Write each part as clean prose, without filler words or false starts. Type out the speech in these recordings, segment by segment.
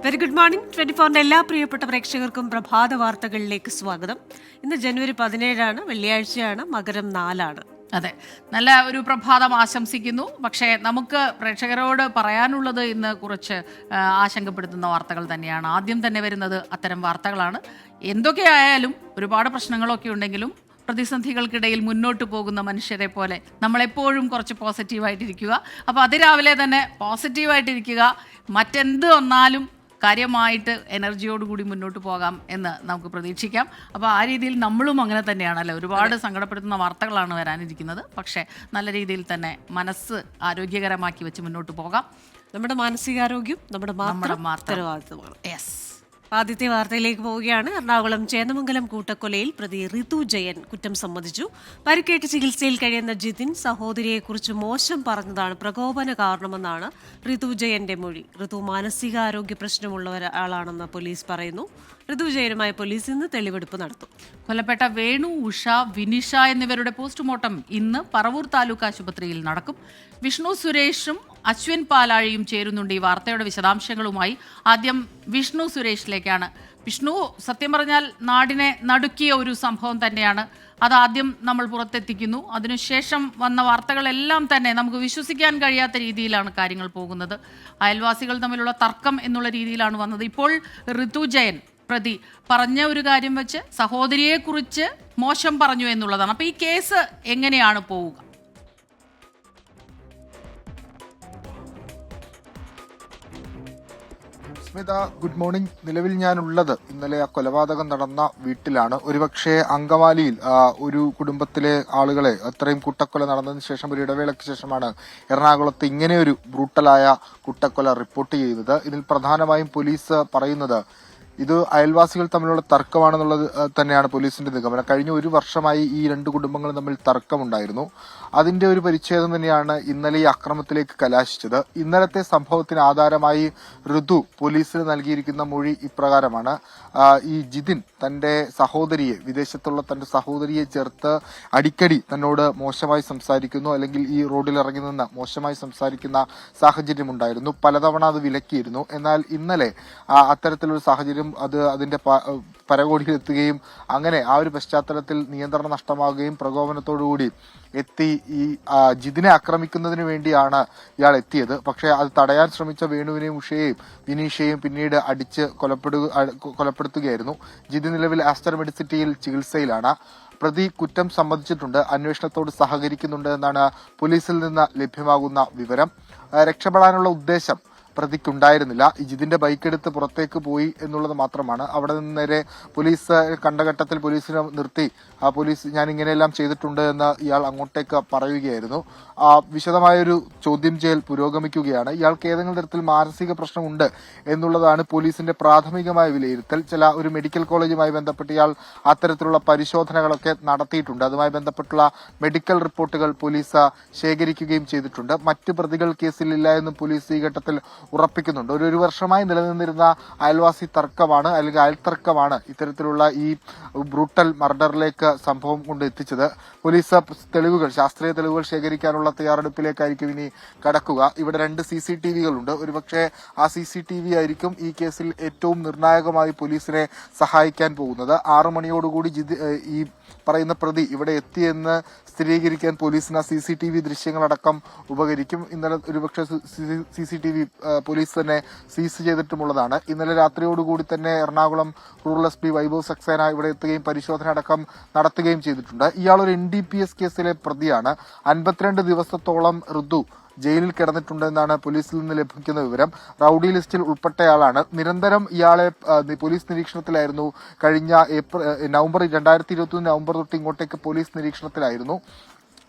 Very good morning 24 എല്ലാ പ്രിയപ്പെട്ട പ്രേക്ഷകർക്കും പ്രഭാത വാർത്തകളിലേക്ക് സ്വാഗതം. ഇന്ന് ജനുവരി 17 വെള്ളിയാഴ്ചയാണ്, മകരം 4. അതെ, നല്ല ഒരു പ്രഭാതം ആശംസിക്കുന്നു. പക്ഷേ നമുക്ക് പ്രേക്ഷകരോട് പറയാനുള്ളത് ഇന്ന് കുറച്ച് ആശങ്കപ്പെടുത്തുന്ന വാർത്തകൾ തന്നെയാണ്. ആദ്യം തന്നെ വരുന്നത് അത്തരം വാർത്തകളാണ്. എന്തൊക്കെയായാലും ഒരുപാട് പ്രശ്നങ്ങളൊക്കെ ഉണ്ടെങ്കിലും പ്രതിസന്ധികൾക്കിടയിൽ മുന്നോട്ട് പോകുന്ന മനുഷ്യരെ പോലെ നമ്മളെപ്പോഴും കുറച്ച് പോസിറ്റീവായിട്ടിരിക്കുക. അപ്പോൾ അതിരാവിലെ തന്നെ പോസിറ്റീവായിട്ടിരിക്കുക. മറ്റെന്ത് വന്നാലും കാര്യമായിട്ട് എനർജിയോടുകൂടി മുന്നോട്ട് പോകാം എന്ന് നമുക്ക് പ്രതീക്ഷിക്കാം. അപ്പോൾ ആ രീതിയിൽ നമ്മളും അങ്ങനെ തന്നെയാണല്ലോ. ഒരുപാട് സങ്കടപ്പെടുത്തുന്ന വാർത്തകളാണ് വരാനിരിക്കുന്നത്. പക്ഷേ നല്ല രീതിയിൽ തന്നെ മനസ്സ് ആരോഗ്യകരമാക്കി വെച്ച് മുന്നോട്ട് പോകാം. നമ്മുടെ മാനസികാരോഗ്യം നമ്മുടെ ഉത്തരവാദിത്വമാണ്. യെസ്. ആദ്യത്തെ വാർത്തയിലേക്ക് പോവുകയാണ്. എറണാകുളം ചേന്നമംഗലം കൂട്ടക്കൊലയിൽ പ്രതി ഋതു ജയൻ കുറ്റം സമ്മതിച്ചു. പരിക്കേറ്റ് ചികിത്സയിൽ കഴിയുന്ന ജിതിൻ സഹോദരിയെക്കുറിച്ച് മോശം പറഞ്ഞതാണ് പ്രകോപന കാരണമെന്നാണ് ഋതു ജയന്റെ മൊഴി. ഋതു മാനസികാരോഗ്യ പ്രശ്നമുള്ള ഒരാളാണെന്ന് പോലീസ് പറയുന്നു. ഋതു ജയനുമായി പോലീസ് ഇന്ന് തെളിവെടുപ്പ് നടത്തും. കൊല്ലപ്പെട്ട വേണു, ഉഷ, വിനിഷ എന്നിവരുടെ പോസ്റ്റ്മോർട്ടം ഇന്ന് പറവൂർ താലൂക്ക് ആശുപത്രിയിൽ നടക്കും. വിഷ്ണു സുരേഷും അശ്വിൻ പാലാഴിയും ചേരുന്നുണ്ട് ഈ വാർത്തയുടെ വിശദാംശങ്ങളുമായി. ആദ്യം വിഷ്ണു സുരേഷിലേക്കാണ്. വിഷ്ണു, സത്യം പറഞ്ഞാൽ നാടിനെ നടുക്കിയ ഒരു സംഭവം തന്നെയാണ്. അതാദ്യം നമ്മൾ പുറത്തെത്തിക്കുന്നു. അതിനുശേഷം വന്ന വാർത്തകളെല്ലാം തന്നെ നമുക്ക് വിശ്വസിക്കാൻ കഴിയാത്ത രീതിയിലാണ് കാര്യങ്ങൾ പോകുന്നത്. അയൽവാസികൾ തമ്മിലുള്ള തർക്കം എന്നുള്ള രീതിയിലാണ് വന്നത്. ഇപ്പോൾ ഋതു ജയൻ പ്രതി പറഞ്ഞ ഒരു കാര്യം വെച്ച് സഹോദരിയെക്കുറിച്ച് മോശം പറഞ്ഞു എന്നുള്ളതാണ്. അപ്പോൾ ഈ കേസ് എങ്ങനെയാണ് പോവുക? Smitha, good morning. നിലവിൽ ഞാനുള്ളത് ഇന്നലെ ആ കൊലപാതകം നടന്ന വീട്ടിലാണ്. ഒരുപക്ഷെ അങ്കമാലിയിൽ ഒരു കുടുംബത്തിലെ ആളുകളെ അത്രയും കൂട്ടക്കൊല നടന്നതിന് ശേഷം ഒരു ഇടവേളയ്ക്ക് ശേഷമാണ് എറണാകുളത്ത് ഇങ്ങനെയൊരു ബ്രൂട്ടലായ കൂട്ടക്കൊല റിപ്പോർട്ട് ചെയ്തത്. ഇതിൽ പ്രധാനമായും പോലീസ് പറയുന്നത് ഇത് അയൽവാസികൾ തമ്മിലുള്ള തർക്കമാണെന്നുള്ളത് തന്നെയാണ് പോലീസിന്റെ നിഗമനം. കഴിഞ്ഞ ഒരു വർഷമായി ഈ രണ്ട് കുടുംബങ്ങളും തമ്മിൽ തർക്കമുണ്ടായിരുന്നു. അതിന്റെ ഒരു പരിച്ഛേദം തന്നെയാണ് ഇന്നലെ ഈ അക്രമത്തിലേക്ക് കലാശിച്ചത്. ഇന്നലത്തെ സംഭവത്തിന് ആധാരമായി ഋതു പോലീസിന് നൽകിയിരിക്കുന്ന മൊഴി ഇപ്രകാരമാണ്. ഈ ജിതിൻ തന്റെ സഹോദരിയെ, വിദേശത്തുള്ള തന്റെ സഹോദരിയെ ചേർത്ത് അടിക്കടി തന്നോട് മോശമായി സംസാരിക്കുന്നു, അല്ലെങ്കിൽ ഈ റോഡിൽ ഇറങ്ങി നിന്ന് മോശമായി സംസാരിക്കുന്ന സാഹചര്യം ഉണ്ടായിരുന്നു. പലതവണ അത് വിലക്കിയിരുന്നു. എന്നാൽ ഇന്നലെ അത്തരത്തിലൊരു സാഹചര്യം അതിന്റെ പരകോടിയിലെത്തുകയും അങ്ങനെ ആ ഒരു പശ്ചാത്തലത്തിൽ നിയന്ത്രണം നഷ്ടമാകുകയും പ്രകോപനത്തോടുകൂടി എത്തി ഈ ജിതിനെ ആക്രമിക്കുന്നതിന് വേണ്ടിയാണ് ഇയാൾ എത്തിയത്. പക്ഷേ അത് തടയാൻ ശ്രമിച്ച വേണുവിനെയും ഉഷയെയും വിനീഷയെയും പിന്നീട് അടിച്ച് കൊലപ്പെടുത്തുകയായിരുന്നു. ജിതിൻ നിലവിൽ ആസ്റ്റർ മെഡിസിറ്റിയിൽ ചികിത്സയിലാണ്. പ്രതി കുറ്റം സമ്മതിച്ചിട്ടുണ്ട്, അന്വേഷണത്തോട് സഹകരിക്കുന്നുണ്ട് എന്നാണ് പോലീസിൽ നിന്ന് ലഭ്യമാകുന്ന വിവരം. രക്ഷപ്പെടാനുള്ള ഉദ്ദേശം പ്രതിക്കുണ്ടായിരുന്നില്ല. ജിതിന്റെ ബൈക്കെടുത്ത് പുറത്തേക്ക് പോയി എന്നുള്ളത് മാത്രമാണ്. അവിടെ നിന്ന് നേരെ പോലീസ് കണ്ട ഘട്ടത്തിൽ പോലീസിനെ നിർത്തി പോലീസ് ഞാൻ ഇങ്ങനെയെല്ലാം ചെയ്തിട്ടുണ്ട് എന്ന് ഇയാൾ അങ്ങോട്ടേക്ക് പറയുകയായിരുന്നു. വിശദമായൊരു ചോദ്യം ചെയ്യൽ പുരോഗമിക്കുകയാണ്. ഇയാൾക്ക് ഏതെങ്കിലും തരത്തിൽ മാനസിക പ്രശ്നമുണ്ട് എന്നുള്ളതാണ് പോലീസിന്റെ പ്രാഥമികമായ വിലയിരുത്തൽ. ഒരു മെഡിക്കൽ കോളേജുമായി ബന്ധപ്പെട്ട് ഇയാൾ അത്തരത്തിലുള്ള പരിശോധനകളൊക്കെ നടത്തിയിട്ടുണ്ട്. അതുമായി ബന്ധപ്പെട്ടുള്ള മെഡിക്കൽ റിപ്പോർട്ടുകൾ പോലീസ് ശേഖരിക്കുകയും ചെയ്തിട്ടുണ്ട്. മറ്റ് പ്രതികൾ കേസിലില്ല എന്നും പോലീസ് ഈ ഘട്ടത്തിൽ ഉറപ്പിക്കുന്നുണ്ട്. ഒരു വർഷമായി നിലനിന്നിരുന്ന അയൽവാസി തർക്കമാണ്, അല്ലെങ്കിൽ അയൽത്തർക്കമാണ് ഇത്തരത്തിലുള്ള ഈ ബ്രൂട്ടൽ മർഡറിലേക്ക് സംഭവം കൊണ്ട് എത്തിച്ചത്. പോലീസ് ശാസ്ത്രീയ തെളിവുകൾ ശേഖരിക്കാനുള്ള തയ്യാറെടുപ്പിലേക്കായിരിക്കും ഇനി കടക്കുക. ഇവിടെ 2 CCTV ഉണ്ട്. ഒരുപക്ഷെ ആ CCTV ആയിരിക്കും ഈ കേസിൽ ഏറ്റവും നിർണായകമായി പോലീസിനെ സഹായിക്കാൻ പോകുന്നത്. 6 മണിയോടുകൂടി ഈ പറയുന്ന പ്രതി ഇവിടെ എത്തിയെന്ന് സ്ഥിരീകരിക്കാൻ പോലീസിന് ആ CCTV ദൃശ്യങ്ങളടക്കം ഉപകരിക്കും. ഇന്നലെ ഒരുപക്ഷെ CCTV പോലീസ് തന്നെ സീസ് ചെയ്തിട്ടുമുള്ളതാണ്. ഇന്നലെ രാത്രിയോടുകൂടി തന്നെ എറണാകുളം റൂറൽ SP വൈഭവ് സക്സേന ഇവിടെ എത്തുകയും പരിശോധന അടക്കം നടത്തുകയും ചെയ്തിട്ടുണ്ട്. ഇയാൾ ഒരു NDPS കേസിലെ പ്രതിയാണ്. 52 ദിവസത്തോളം ഋതു ജയിലിൽ കിടന്നിട്ടുണ്ടെന്നാണ് പോലീസിൽ നിന്ന് ലഭിക്കുന്ന വിവരം. റൌഡി ലിസ്റ്റിൽ ഉൾപ്പെട്ടയാളാണ്. നിരന്തരം ഇയാളെ പോലീസ് നിരീക്ഷണത്തിലായിരുന്നു. കഴിഞ്ഞ നവംബർ 2021 നവംബർ തൊട്ട് ഇങ്ങോട്ടേക്ക് പോലീസ് നിരീക്ഷണത്തിലായിരുന്നു.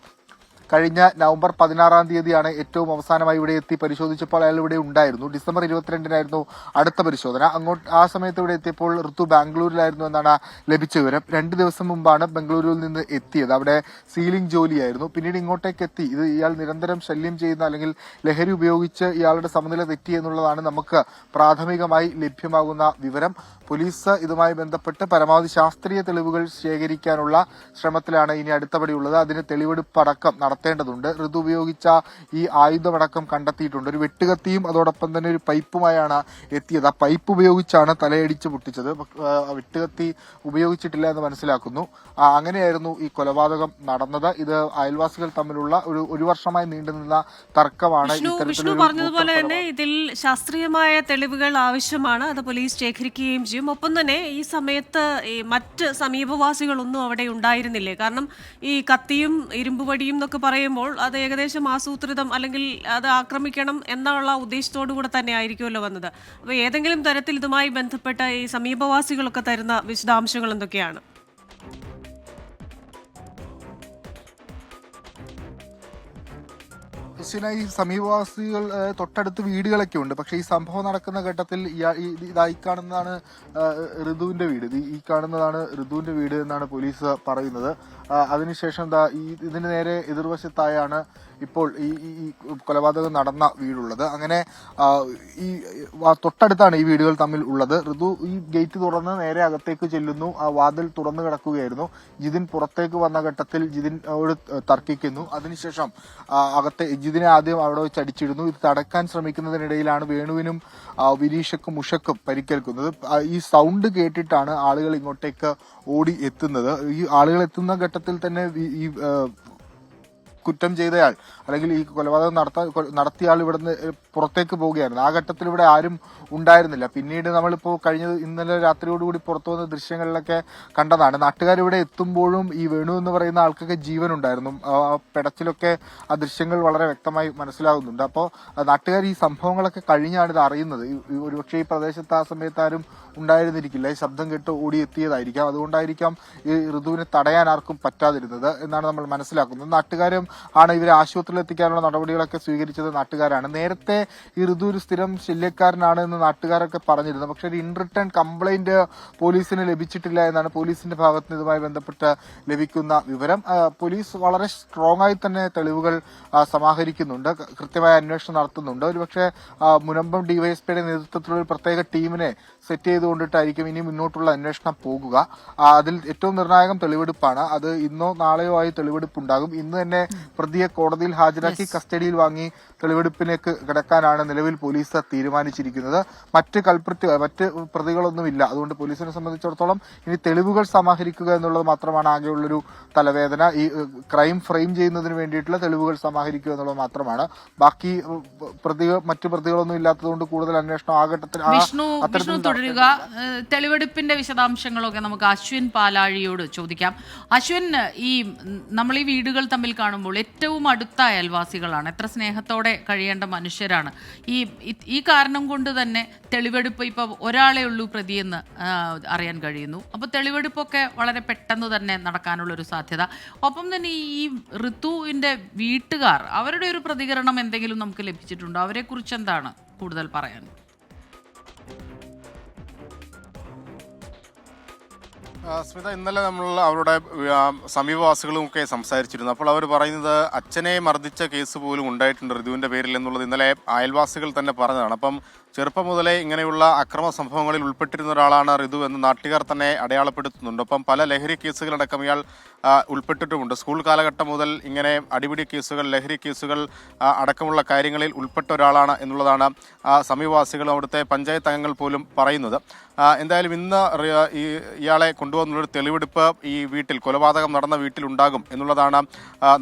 കഴിഞ്ഞ നവംബർ 16 തീയതിയാണ് ഏറ്റവും അവസാനമായി ഇവിടെ എത്തി പരിശോധിച്ചപ്പോൾ അയാൾ ഇവിടെ ഉണ്ടായിരുന്നു. ഡിസംബർ 22 അടുത്ത പരിശോധന. ആ സമയത്ത് ഇവിടെ എത്തിയപ്പോൾ ഋതു ബാംഗ്ലൂരിലായിരുന്നു എന്നാണ് ലഭിച്ച വിവരം. 2 ദിവസം മുമ്പാണ് ബംഗളൂരുവിൽ നിന്ന് എത്തിയത്. അവിടെ സീലിംഗ് ജോലിയായിരുന്നു. പിന്നീട് ഇങ്ങോട്ടേക്ക് എത്തി. ഇത് ഇയാൾ നിരന്തരം ശല്യം ചെയ്യുന്ന, അല്ലെങ്കിൽ ലഹരി ഉപയോഗിച്ച് ഇയാളുടെ സമനില തെറ്റി എന്നുള്ളതാണ് നമുക്ക് പ്രാഥമികമായി ലഭ്യമാകുന്ന വിവരം. പോലീസ് ഇതുമായി ബന്ധപ്പെട്ട് പരമാവധി ശാസ്ത്രീയ തെളിവുകൾ ശേഖരിക്കാനുള്ള ശ്രമത്തിലാണ് ഇനി അടുത്തപടിയുള്ളത്. അതിന് തെളിവെടുപ്പടക്കം നടത്തേണ്ടതുണ്ട്. ഋതു ഉപയോഗിച്ച ഈ ആയുധമടക്കം കണ്ടെത്തിയിട്ടുണ്ട്. ഒരു വെട്ടുകത്തിയും അതോടൊപ്പം തന്നെ ഒരു പൈപ്പുമായാണ് എത്തിയത്. ആ പൈപ്പ് ഉപയോഗിച്ചാണ് തലയടിച്ച് പൊട്ടിച്ചത്. വെട്ടുകത്തി ഉപയോഗിച്ചിട്ടില്ല എന്ന് മനസ്സിലാക്കുന്നു. അങ്ങനെയായിരുന്നു ഈ കൊലപാതകം നടന്നത്. ഇത് അയൽവാസികൾ തമ്മിലുള്ള ഒരു വർഷമായി നീണ്ടുനിന്ന തർക്കമാണ്. വിഷ്ണു പറഞ്ഞതുപോലെ തന്നെ ഇതിൽ ശാസ്ത്രീയമായ തെളിവുകൾ ആവശ്യമാണ്. അത് പോലീസ് ശേഖരിക്കുകയും ചെയ്യും. ഒപ്പം തന്നെ ഈ സമയത്ത് ഈ മറ്റ് സമീപവാസികളൊന്നും അവിടെ ഉണ്ടായിരുന്നില്ലേ? കാരണം ഈ കത്തിയും ഇരുമ്പുവടിയും എന്നൊക്കെ പറയുമ്പോൾ അത് ഏകദേശം ആസൂത്രിതം അല്ലെങ്കിൽ അത് ആക്രമിക്കണം എന്നുള്ള ഉദ്ദേശത്തോടു കൂടെ തന്നെ ആയിരിക്കുമല്ലോ വന്നത്. അപ്പോൾ ഏതെങ്കിലും തരത്തിൽ ഇതുമായി ബന്ധപ്പെട്ട ഈ സമീപവാസികളൊക്കെ തരുന്ന വിശദാംശങ്ങൾ എന്തൊക്കെയാണ്? ഈ സമീപവാസികൾ തൊട്ടടുത്ത് വീടുകളൊക്കെ ഉണ്ട്. പക്ഷെ ഈ സംഭവം നടക്കുന്ന ഘട്ടത്തിൽ ഇതായി കാണുന്നതാണ് ഋതുവിന്റെ വീട്. ഈ കാണുന്നതാണ് ഋതുവിന്റെ വീട് എന്നാണ് പോലീസ് പറയുന്നത്. അതിനുശേഷം ഇതിന് നേരെ എതിർവശത്തായാണ് ഇപ്പോൾ ഈ കൊലപാതകം നടന്ന വീടുള്ളത്. അങ്ങനെ ഈ തൊട്ടടുത്താണ് ഈ വീടുകൾ തമ്മിൽ ഉള്ളത്. ഋതു ഈ ഗേറ്റ് തുറന്ന് നേരെ അകത്തേക്ക് ചെല്ലുന്നു. ആ വാതിൽ തുറന്നു കിടക്കുകയായിരുന്നു. ജിതിൻ പുറത്തേക്ക് വന്ന ഘട്ടത്തിൽ ജിതിനോട് തർക്കിക്കുന്നു. അതിനുശേഷം ജിതിനെ ആദ്യം അവിടെ വെച്ച് അടിച്ചിടുന്നു. ഇത് തടക്കാൻ ശ്രമിക്കുന്നതിനിടയിലാണ് വേണുവിനും വിനീഷക്കും ഉഷക്കും പരിക്കേൽക്കുന്നത്. ഈ സൗണ്ട് കേട്ടിട്ടാണ് ആളുകൾ ഇങ്ങോട്ടേക്ക് ഓടി എത്തുന്നത്. ഈ ആളുകൾ എത്തുന്ന ഘട്ടത്തിൽ തന്നെ ഈ കുറ്റം ചെയ്തയാൾ അല്ലെങ്കിൽ ഈ കൊലപാതകം നടത്തിയ ആൾ ഇവിടുന്ന് പുറത്തേക്ക് പോവുകയായിരുന്നു. ആ ഘട്ടത്തിൽ ഇവിടെ ആരും ഉണ്ടായിരുന്നില്ല. പിന്നീട് നമ്മളിപ്പോൾ ഇന്നലെ രാത്രിയോടുകൂടി പുറത്തു വന്ന ദൃശ്യങ്ങളിലൊക്കെ കണ്ടതാണ്. നാട്ടുകാർ ഇവിടെ എത്തുമ്പോഴും ഈ വേണു എന്ന് പറയുന്ന ആൾക്കൊക്കെ ജീവനുണ്ടായിരുന്നു. പെടച്ചിലൊക്കെ ആ ദൃശ്യങ്ങൾ വളരെ വ്യക്തമായി മനസ്സിലാകുന്നുണ്ട്. അപ്പോൾ നാട്ടുകാർ ഈ സംഭവങ്ങളൊക്കെ കഴിഞ്ഞാണ് ഇത് അറിയുന്നത്. ഒരുപക്ഷെ ഈ പ്രദേശത്ത് ആ സമയത്ത് ആരും ഉണ്ടായിരുന്നിരിക്കില്ല. ഈ ശബ്ദം കേട്ട് ഓടിയെത്തിയതായിരിക്കാം. അതുകൊണ്ടായിരിക്കാം ഈ ഋതുവിനെ തടയാൻ ആർക്കും പറ്റാതിരുന്നത് എന്നാണ് നമ്മൾ മനസ്സിലാക്കുന്നത്. നാട്ടുകാരും ആണ് ഇവരെ ആശുപത്രിയിൽ എത്തിക്കാനുള്ള നടപടികളൊക്കെ സ്വീകരിച്ചത് നാട്ടുകാരാണ്. നേരത്തെ ഈ ഋതു ഒരു സ്ഥിരം ശല്യക്കാരനാണ് എന്ന് നാട്ടുകാരൊക്കെ പറഞ്ഞിരുന്നത്. പക്ഷെ ഒരു ഇൻ റിട്ടേൺ കംപ്ലൈന്റ് പോലീസിന് ലഭിച്ചിട്ടില്ല എന്നാണ് പോലീസിന്റെ ഭാഗത്ത് നിന്ന് ഇതുമായി ബന്ധപ്പെട്ട് ലഭിക്കുന്ന വിവരം. പോലീസ് വളരെ സ്ട്രോങ് ആയി തന്നെ തെളിവുകൾ സമാഹരിക്കുന്നുണ്ട്, കൃത്യമായ അന്വേഷണം നടത്തുന്നുണ്ട്. ഒരുപക്ഷെ മുനമ്പം ഡിവൈഎസ്പിയുടെ നേതൃത്വത്തിലുള്ള ഒരു പ്രത്യേക ടീമിനെ സെറ്റ് ചെയ്തുകൊണ്ടിട്ടായിരിക്കും ഇനി മുന്നോട്ടുള്ള അന്വേഷണം പോകുക. അതിൽ ഏറ്റവും നിർണായകം തെളിവെടുപ്പാണ്. അത് ഇന്നോ നാളെയോ ആയി തെളിവെടുപ്പുണ്ടാകും. ഇന്ന് തന്നെ പ്രതിയെ കോടതിയിൽ ഹാജരാക്കി കസ്റ്റഡിയിൽ വാങ്ങി തെളിവെടുപ്പിലേക്ക് കിടക്കാനാണ് നിലവിൽ പോലീസ് തീരുമാനിച്ചിരിക്കുന്നത്. മറ്റ് പ്രതികളൊന്നുമില്ല. അതുകൊണ്ട് പോലീസിനെ സംബന്ധിച്ചിടത്തോളം ഇനി തെളിവുകൾ സമാഹരിക്കുക എന്നുള്ളത് മാത്രമാണ് ആകെയുള്ളൊരു തലവേദന. ഈ ക്രൈം ഫ്രെയിം ചെയ്യുന്നതിന് വേണ്ടിയിട്ടുള്ള തെളിവുകൾ സമാഹരിക്കുക എന്നുള്ളത് മാത്രമാണ്. ബാക്കി മറ്റു പ്രതികളൊന്നും ഇല്ലാത്തതുകൊണ്ട് കൂടുതൽ അന്വേഷണം ആ ഘട്ടത്തിൽ തുടരുക. തെളിവെടുപ്പിന്റെ വിശദാംശങ്ങളൊക്കെ നമുക്ക് അശ്വിൻ പാലാഴിയോട് ചോദിക്കാം. അശ്വിൻ, നമ്മൾ ഈ വീടുകൾ തമ്മിൽ കാണുമ്പോൾ ഏറ്റവും അടുത്ത അയൽവാസികളാണ്, എത്ര സ്നേഹത്തോടെ കഴിയേണ്ട മനുഷ്യരാണ്. ഈ കാരണം കൊണ്ട് തന്നെ തെളിവെടുപ്പ് ഇപ്പൊ ഒരാളെ ഉള്ളൂ പ്രതിയെന്ന് അറിയാൻ കഴിയുന്നു. അപ്പോൾ തെളിവെടുപ്പൊക്കെ വളരെ പെട്ടെന്ന് തന്നെ നടക്കാനുള്ളൊരു സാധ്യത. ഒപ്പം തന്നെ ഈ ഋതുവിന്റെ വീട്ടുകാർ, അവരുടെ ഒരു പ്രതികരണം എന്തെങ്കിലും നമുക്ക് ലഭിച്ചിട്ടുണ്ടോ? അവരെ കുറിച്ച് എന്താണ് കൂടുതൽ പറയാൻ? സ്മിത, ഇന്നലെ നമ്മൾ അവരുടെ സമീപവാസികളുമൊക്കെ സംസാരിച്ചിരുന്നു. അപ്പോൾ അവർ പറയുന്നത് അച്ഛനെ മർദ്ദിച്ച കേസ് പോലും ഉണ്ടായിട്ടുണ്ട് ഋതുവിൻ്റെ പേരിൽ എന്നുള്ളത് ഇന്നലെ അയൽവാസികൾ തന്നെ പറഞ്ഞതാണ്. അപ്പം ചെറുപ്പം മുതലേ ഇങ്ങനെയുള്ള അക്രമ സംഭവങ്ങളിൽ ഉൾപ്പെട്ടിരുന്ന ഒരാളാണ് ഋതു എന്ന് നാട്ടുകാർ തന്നെ അടയാളപ്പെടുത്തുന്നുണ്ട്. ഒപ്പം പല ലഹരി കേസുകളടക്കം ഇയാൾ ഉൾപ്പെട്ടിട്ടുമുണ്ട്. സ്കൂൾ കാലഘട്ടം മുതൽ ഇങ്ങനെ അടിപിടി കേസുകൾ, ലഹരി കേസുകൾ അടക്കമുള്ള കാര്യങ്ങളിൽ ഉൾപ്പെട്ട ഒരാളാണ് എന്നുള്ളതാണ് സമീപവാസികളും അവിടുത്തെ പഞ്ചായത്ത് അംഗങ്ങൾ പോലും പറയുന്നത്. എന്തായാലും ഇന്ന് ഇയാളെ കൊണ്ടുവന്നുള്ളൊരു തെളിവെടുപ്പ് ഈ വീട്ടിൽ, കൊലപാതകം നടന്ന വീട്ടിലുണ്ടാകും എന്നുള്ളതാണ്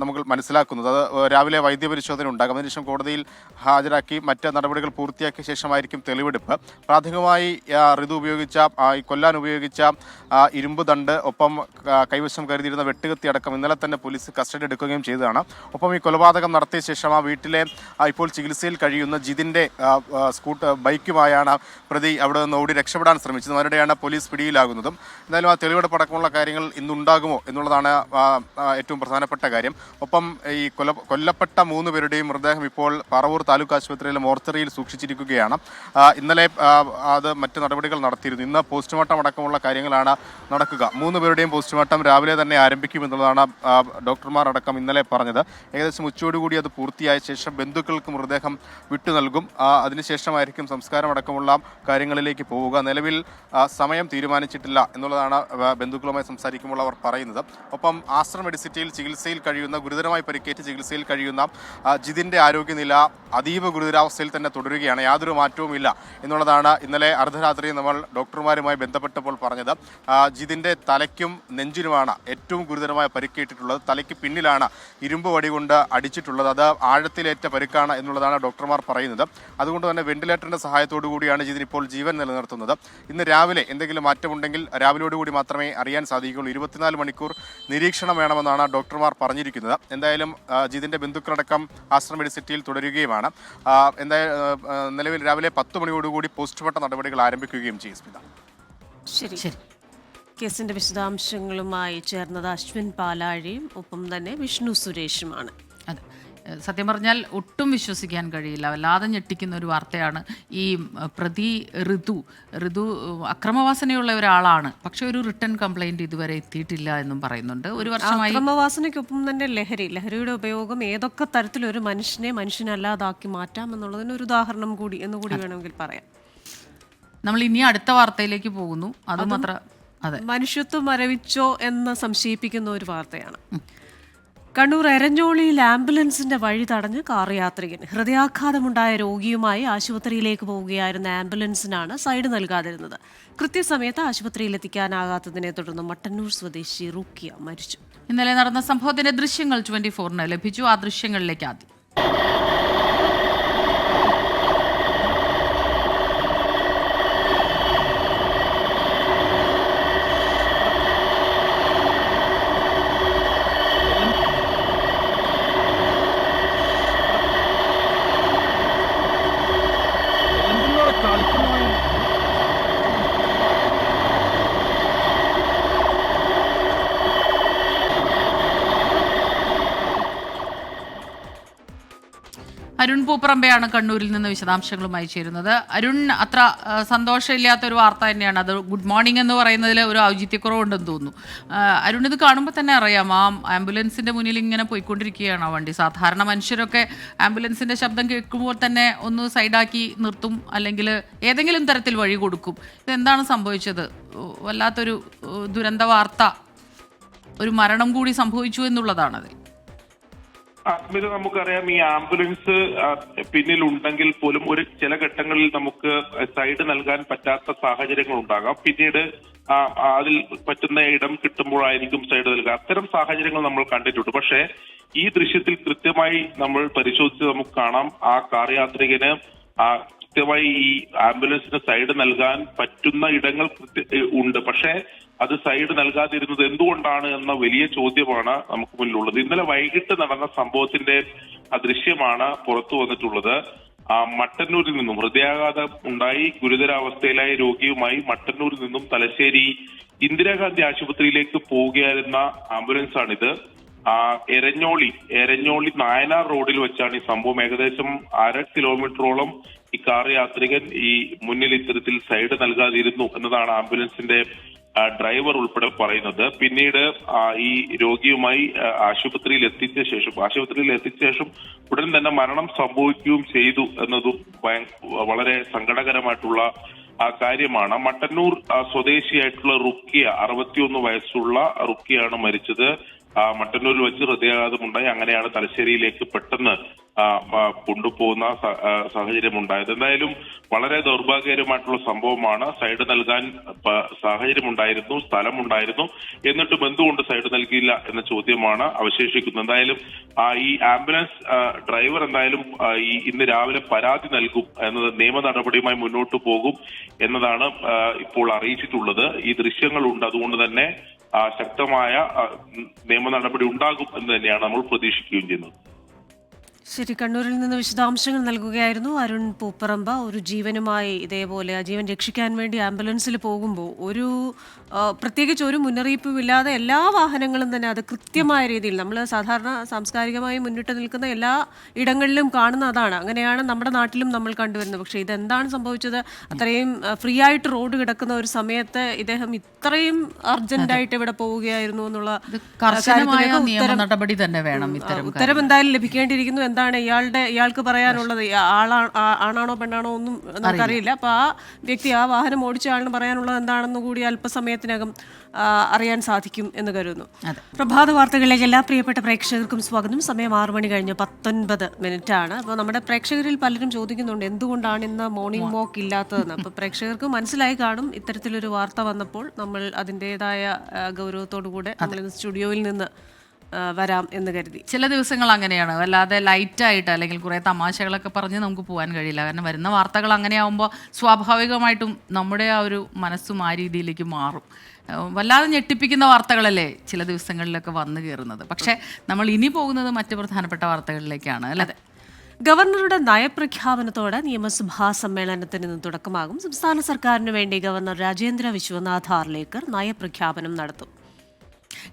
നമുക്ക് മനസ്സിലാക്കുന്നത്. അത് രാവിലെ വൈദ്യപരിശോധന ഉണ്ടാകും. അതിനുശേഷം കോടതിയിൽ ഹാജരാക്കി മറ്റ് നടപടികൾ പൂർത്തിയാക്കിയ ശേഷമായിരിക്കും തെളിവെടുപ്പ്. പ്രാഥമികമായി ഋതു കൊല്ലാൻ ഉപയോഗിച്ച ഇരുമ്പ് ദണ്ട്, ഒപ്പം കൈവശം കരുതിയിരുന്ന വെട്ടുകത്തി അടക്കം ഇന്നലെ തന്നെ പോലീസ് കസ്റ്റഡി എടുക്കുകയും ചെയ്തതാണ്. ഒപ്പം ഈ കൊലപാതകം നടത്തിയ ശേഷം ആ വീട്ടിലെ ഇപ്പോൾ ചികിത്സയിൽ കഴിയുന്ന ജിതിൻ്റെ ബൈക്കുമായാണ് പ്രതി അവിടെ നിന്ന് ഓടി രക്ഷപ്പെടാൻ ശ്രമിച്ചത്. അവരുടെയാണ് പോലീസ് പിടിയിലാകുന്നതും. എന്തായാലും ആ തെളിവെടുപ്പ് അടക്കമുള്ള കാര്യങ്ങൾ ഇന്നുണ്ടാകുമോ എന്നുള്ളതാണ് ഏറ്റവും പ്രധാനപ്പെട്ട കാര്യം. ഒപ്പം ഈ കൊല്ലപ്പെട്ട 3 പേരുടെയും മൃതദേഹം ഇപ്പോൾ പറവൂർ താലൂക്ക് ആശുപത്രിയിലെ മോർച്ചറിയിൽ സൂക്ഷിച്ചിരിക്കുകയാണ്. ഇന്നലെ അത് മറ്റ് നടപടികൾ നടത്തിയിരുന്നു. ഇന്ന് പോസ്റ്റ്മോർട്ടം അടക്കമുള്ള കാര്യങ്ങളാണ് നടക്കുക. 3 പേരുടെയും പോസ്റ്റ്മോർട്ടം രാവിലെ തന്നെ ആരംഭിക്കുമെന്നുള്ളതാണ് ഡോക്ടർമാർ അടക്കം ഇന്നലെ പറഞ്ഞത്. ഏകദേശം ഉച്ചയോടുകൂടി അത് പൂർത്തിയായ ശേഷം ബന്ധുക്കൾക്ക് മൃതദേഹം വിട്ടു നൽകും. അതിനുശേഷമായിരിക്കും സംസ്കാരം അടക്കമുള്ള കാര്യങ്ങളിലേക്ക് പോവുക. നിലവിൽ സമയം തീരുമാനിച്ചിട്ടില്ല എന്നുള്ളതാണ് ബന്ധുക്കളുമായി സംസാരിക്കുമ്പോൾ അവർ പറയുന്നത്. ഒപ്പം ആശ്രം മെഡിസിറ്റിയിൽ ചികിത്സയിൽ കഴിയുന്ന, ഗുരുതരമായി പരിക്കേറ്റ് ചികിത്സയിൽ കഴിയുന്ന ജിതിൻ്റെ ആരോഗ്യനില അതീവ ഗുരുതരാവസ്ഥയിൽ തന്നെ തുടരുകയാണ്. യാതൊരു മാറ്റവുമില്ല എന്നുള്ളതാണ് ഇന്നലെ അർദ്ധരാത്രി നമ്മൾ ഡോക്ടർമാരുമായി ബന്ധപ്പെട്ടപ്പോൾ പറഞ്ഞത്. ജിതിൻ്റെ തലയ്ക്കും നെഞ്ചിനുമാണ് ഏറ്റവും ഗുരുതരമായ പരിക്കേറ്റിട്ടുള്ളത്. തലയ്ക്ക് പിന്നിലാണ് ഇരുമ്പ് വടി കൊണ്ട് അടിച്ചിട്ടുള്ളത്. അത് ആഴത്തിലേറ്റ പരിക്കാണ് എന്നുള്ളതാണ് ഡോക്ടർമാർ പറയുന്നത്. അതുകൊണ്ട് തന്നെ വെന്റിലേറ്ററിന്റെ സഹായത്തോടു കൂടിയാണ് ജിതിൻ ഇപ്പോൾ ജീവൻ നിലനിർത്തുന്നത്. ഇന്ന് രാവിലെ എന്തെങ്കിലും മാറ്റമുണ്ടെങ്കിൽ രാവിലെയോടുകൂടി മാത്രമേ അറിയാൻ സാധിക്കുകയുള്ളൂ. 24 മണിക്കൂർ നിരീക്ഷണം വേണമെന്നാണ് ഡോക്ടർമാർ പറഞ്ഞിരിക്കുന്നത്. എന്തായാലും ജിതിൻ്റെ ബന്ധുക്കളടക്കം ആശ്രം മെഡിസിറ്റിയിൽ തുടരുകയുമാണ്. നിലവിൽ രാവിലെ 10 മണിയോടുകൂടി പോസ്റ്റ്മോർട്ടം നടപടികൾ ആരംഭിക്കുകയും ചെയ്യും. സ്മിത, ശരി. കേസിന്റെ വിശദാംശങ്ങളുമായി ചേർന്നത് അശ്വിൻ പാലാഴിയും ഒപ്പം തന്നെ വിഷ്ണു സുരേഷുമാണ്. അതെ, സത്യം പറഞ്ഞാൽ ഒട്ടും വിശ്വസിക്കാൻ കഴിയില്ല. വല്ലാതെ ഞെട്ടിക്കുന്ന ഒരു വാർത്തയാണ്. ഈ പ്രതി ഋതു അക്രമവാസനയുള്ള ഒരാളാണ്. പക്ഷെ ഒരു റിട്ടേൺ കംപ്ലൈന്റ് ഇതുവരെ എത്തിയിട്ടില്ല എന്നും പറയുന്നുണ്ട്. ഒരു വർഷമായി അക്രമവാസനയ്ക്കൊപ്പം തന്നെ ലഹരിയുടെ ഉപയോഗം ഏതൊക്കെ തരത്തിലൊരു മനുഷ്യനെ മനുഷ്യനല്ലാതാക്കി മാറ്റാം എന്നുള്ളതിന് ഒരു ഉദാഹരണം കൂടി എന്നുകൂടി വേണമെങ്കിൽ പറയാം. നമ്മൾ ഇനി അടുത്ത വാർത്തയിലേക്ക് പോകുന്നു. അതുമാത്രം അതെ, മനുഷ്യത്വം മരവിച്ചോ എന്ന് സംശയിപ്പിക്കുന്ന ഒരു വാർത്തയാണ്. കണ്ണൂർ എരഞ്ഞോളിയിൽ ആംബുലൻസിന്റെ വഴി തടഞ്ഞ് കാർ യാത്രികൻ. ഹൃദയാഘാതമുണ്ടായ രോഗിയുമായി ആശുപത്രിയിലേക്ക് പോവുകയായിരുന്ന ആംബുലൻസിനാണ് സൈഡ് നൽകാതിരുന്നത്. കൃത്യസമയത്ത് ആശുപത്രിയിൽ എത്തിക്കാനാകാത്തതിനെ തുടർന്ന് മട്ടന്നൂർ സ്വദേശി റുക്കിയ മരിച്ചു. ഇന്നലെ നടന്ന സംഭവത്തിന്റെ ദൃശ്യങ്ങൾ 24-ന് ലഭിച്ചു. ആ ദൃശ്യങ്ങളിലേക്ക് ആദ്യം. അരുൺ പൂപ്പറമ്പയാണ് കണ്ണൂരിൽ നിന്ന് വിശദാംശങ്ങളുമായി ചേരുന്നത്. അരുൺ, അത്ര സന്തോഷമില്ലാത്തൊരു വാർത്ത തന്നെയാണ് അത്. ഗുഡ് മോർണിംഗ് എന്ന് പറയുന്നതിൽ ഒരു ഔചിത്യക്കുറവുണ്ടെന്ന് തോന്നുന്നു. അരുൺ, ഇത് കാണുമ്പോൾ തന്നെ അറിയാം, ആ ആംബുലൻസിന്റെ മുന്നിൽ ഇങ്ങനെ പോയിക്കൊണ്ടിരിക്കുകയാണ് ആ വണ്ടി. സാധാരണ മനുഷ്യരൊക്കെ ആംബുലൻസിന്റെ ശബ്ദം കേൾക്കുമ്പോൾ തന്നെ ഒന്ന് സൈഡാക്കി നിർത്തും, അല്ലെങ്കിൽ ഏതെങ്കിലും തരത്തിൽ വഴി കൊടുക്കും. ഇതെന്താണ് സംഭവിച്ചത്? വല്ലാത്തൊരു ദുരന്ത വാർത്ത, ഒരു മരണം കൂടി സംഭവിച്ചു എന്നുള്ളതാണത്. അസ്മിത, നമുക്കറിയാം ഈ ആംബുലൻസ് പിന്നിലുണ്ടെങ്കിൽ പോലും ചില ഘട്ടങ്ങളിൽ നമുക്ക് സൈഡ് നൽകാൻ പറ്റാത്ത സാഹചര്യങ്ങൾ ഉണ്ടാകാം. പിന്നീട് അതിൽ പറ്റുന്ന ഇടം കിട്ടുമ്പോഴായിരിക്കും സൈഡ് നൽകുക. അത്തരം സാഹചര്യങ്ങൾ നമ്മൾ കണ്ടിട്ടുണ്ട്. പക്ഷേ ഈ ദൃശ്യത്തിൽ കൃത്യമായി നമ്മൾ പരിശോധിച്ച് നമുക്ക് കാണാം, ആ കാർ യാത്രികന് കൃത്യമായി ഈ ആംബുലൻസിന് സൈഡ് നൽകാൻ പറ്റുന്ന ഇടങ്ങൾ ഉണ്ട്. പക്ഷേ അത് സൈഡ് നൽകാതിരുന്നത് എന്തുകൊണ്ടാണ് എന്ന വലിയ ചോദ്യമാണ് നമുക്ക് മുന്നിലുള്ളത്. ഇന്നലെ വൈകിട്ട് നടന്ന സംഭവത്തിന്റെ ദൃശ്യമാണ് പുറത്തു വന്നിട്ടുള്ളത്. മട്ടന്നൂരിൽ നിന്നും ഹൃദയാഘാതം ഉണ്ടായി ഗുരുതരാവസ്ഥയിലായ രോഗിയുമായി മട്ടന്നൂരിൽ നിന്നും തലശ്ശേരി ഇന്ദിരാഗാന്ധി ആശുപത്രിയിലേക്ക് പോവുകയായിരുന്ന ആംബുലൻസ് ആണിത്. എരഞ്ഞോളി നായനാർ റോഡിൽ വെച്ചാണ് ഈ സംഭവം. ഏകദേശം 1/2 കിലോമീറ്ററോളം ഈ കാർ യാത്രികൻ ഈ മുന്നിൽ ഇത്തരത്തിൽ സൈഡ് നൽകാതിരുന്നു എന്നതാണ് ആംബുലൻസിന്റെ ഡ്രൈവർ ഉൾപ്പെടെ പറയുന്നത്. പിന്നീട് ഈ രോഗിയുമായി ആശുപത്രിയിൽ എത്തിച്ച ശേഷം ഉടൻ തന്നെ മരണം സംഭവിക്കുകയും ചെയ്തു എന്നതും വളരെ സങ്കടകരമായിട്ടുള്ള കാര്യമാണ്. മട്ടന്നൂർ സ്വദേശിയായിട്ടുള്ള റുക്കിയ, 61 വയസ്സുള്ള റുക്കിയാണ് മരിച്ചത്. മട്ടന്നൂരിൽ വെച്ച് ഹൃദയാഘാതമുണ്ടായി. അങ്ങനെയാണ് തലശ്ശേരിയിലേക്ക് പെട്ടെന്ന് കൊണ്ടുപോകുന്ന സാഹചര്യം ഉണ്ടായത്. എന്തായാലും വളരെ ദൗർഭാഗ്യകരമായിട്ടുള്ള സംഭവമാണ്. സൈഡ് നൽകാൻ സാഹചര്യമുണ്ടായിരുന്നു, സ്ഥലമുണ്ടായിരുന്നു, എന്നിട്ടും എന്തുകൊണ്ട് സൈഡ് നൽകിയില്ല എന്ന ചോദ്യമാണ് അവശേഷിക്കുന്നത്. എന്തായാലും ഈ ആംബുലൻസ് ഡ്രൈവർ എന്തായാലും ഇന്ന് രാവിലെ പരാതി നൽകും എന്നത്, നിയമ നടപടിയുമായി മുന്നോട്ട് പോകും എന്നതാണ് ഇപ്പോൾ അറിയിച്ചിട്ടുള്ളത്. ഈ ദൃശ്യങ്ങളുണ്ട്, അതുകൊണ്ട് തന്നെ ശക്തമായ നിയമ നടപടി ഉണ്ടാകും എന്ന് തന്നെയാണ് നമ്മൾ പ്രതീക്ഷിക്കുകയും ചെയ്യുന്നത്. ശരി, കണ്ണൂരിൽ നിന്ന് വിശദാംശങ്ങൾ നൽകുകയായിരുന്നു അരുൺ പൂപ്പറമ്പ. ഒരു ജീവനുമായി ഇതേപോലെ ആ ജീവൻ രക്ഷിക്കാൻ വേണ്ടി ആംബുലൻസിൽ പോകുമ്പോൾ പ്രത്യേകിച്ച് ഒരു മുന്നറിയിപ്പും ഇല്ലാതെ എല്ലാ വാഹനങ്ങളും തന്നെ അത് കൃത്യമായ രീതിയിൽ നമ്മൾ സാധാരണ സാംസ്കാരികമായി മുന്നിട്ട് നിൽക്കുന്ന എല്ലാ ഇടങ്ങളിലും കാണുന്ന അതാണ്. അങ്ങനെയാണ് നമ്മുടെ നാട്ടിലും നമ്മൾ കണ്ടുവരുന്നത്. പക്ഷേ ഇതെന്താണ് സംഭവിച്ചത്? അത്രയും ഫ്രീ ആയിട്ട് റോഡ് കിടക്കുന്ന ഒരു സമയത്ത് ഇദ്ദേഹം ഇത്രയും അർജന്റായിട്ട് ഇവിടെ പോവുകയായിരുന്നു എന്നുള്ള നടപടി തന്നെ വേണം. ഉത്തരം എന്തായാലും ലഭിക്കേണ്ടിയിരിക്കുന്നു. എന്താണ് ഇയാൾക്ക് പറയാനുള്ളത്? ആണാണോ പെണ്ണാണോ ഒന്നും നമുക്കറിയില്ല. അപ്പൊ ആ വ്യക്തി, ആ വാഹനം ഓടിച്ച ആളിന് പറയാനുള്ളത് എന്താണെന്ന് കൂടി അല്പസമയത്തിനകം അറിയാൻ സാധിക്കും എന്ന് കരുതുന്നു. പ്രഭാത വാർത്തകളിലേക്ക് എല്ലാ പ്രിയപ്പെട്ട പ്രേക്ഷകർക്കും സ്വാഗതം. സമയം 6 മണി കഴിഞ്ഞ് 19 ആണ്. അപ്പോൾ നമ്മുടെ പ്രേക്ഷകരിൽ പലരും ചോദിക്കുന്നുണ്ട് എന്തുകൊണ്ടാണ് ഇന്ന് മോർണിംഗ് വാക്ക് ഇല്ലാത്തതെന്ന്. അപ്പോൾ പ്രേക്ഷകർക്ക് മനസ്സിലായി കാണും, ഇത്തരത്തിലൊരു വാർത്ത വന്നപ്പോൾ നമ്മൾ അതിൻ്റെതായ ഗൗരവത്തോടുകൂടെ നമ്മൾ ഇന്ന് സ്റ്റുഡിയോയിൽ നിന്ന് വരാം എന്ന് കരുതി. ചില ദിവസങ്ങൾ അങ്ങനെയാണ്, വല്ലാതെ ലൈറ്റായിട്ട് അല്ലെങ്കിൽ കുറേ തമാശകളൊക്കെ പറഞ്ഞ് നമുക്ക് പോകാൻ കഴിയില്ല. കാരണം വരുന്ന വാർത്തകൾ അങ്ങനെയാവുമ്പോൾ സ്വാഭാവികമായിട്ടും നമ്മുടെ ആ ഒരു മനസ്സും ആ രീതിയിലേക്ക് മാറും. വല്ലാതെ ഞെട്ടിപ്പിക്കുന്ന വാർത്തകളല്ലേ ചില ദിവസങ്ങളിലൊക്കെ വന്നു കയറുന്നത്. പക്ഷേ നമ്മൾ ഇനി പോകുന്നത് മറ്റ് പ്രധാനപ്പെട്ട വാർത്തകളിലേക്കാണ് അല്ലേ? ഗവർണറുടെ നയപ്രഖ്യാപനത്തോടെ നിയമസഭാ സമ്മേളനത്തിന് ഇന്ന് തുടക്കമാകും. സംസ്ഥാന സർക്കാരിന് വേണ്ടി ഗവർണർ രാജേന്ദ്ര വിശ്വനാഥ് ആർലേക്കർ നയപ്രഖ്യാപനം നടത്തും.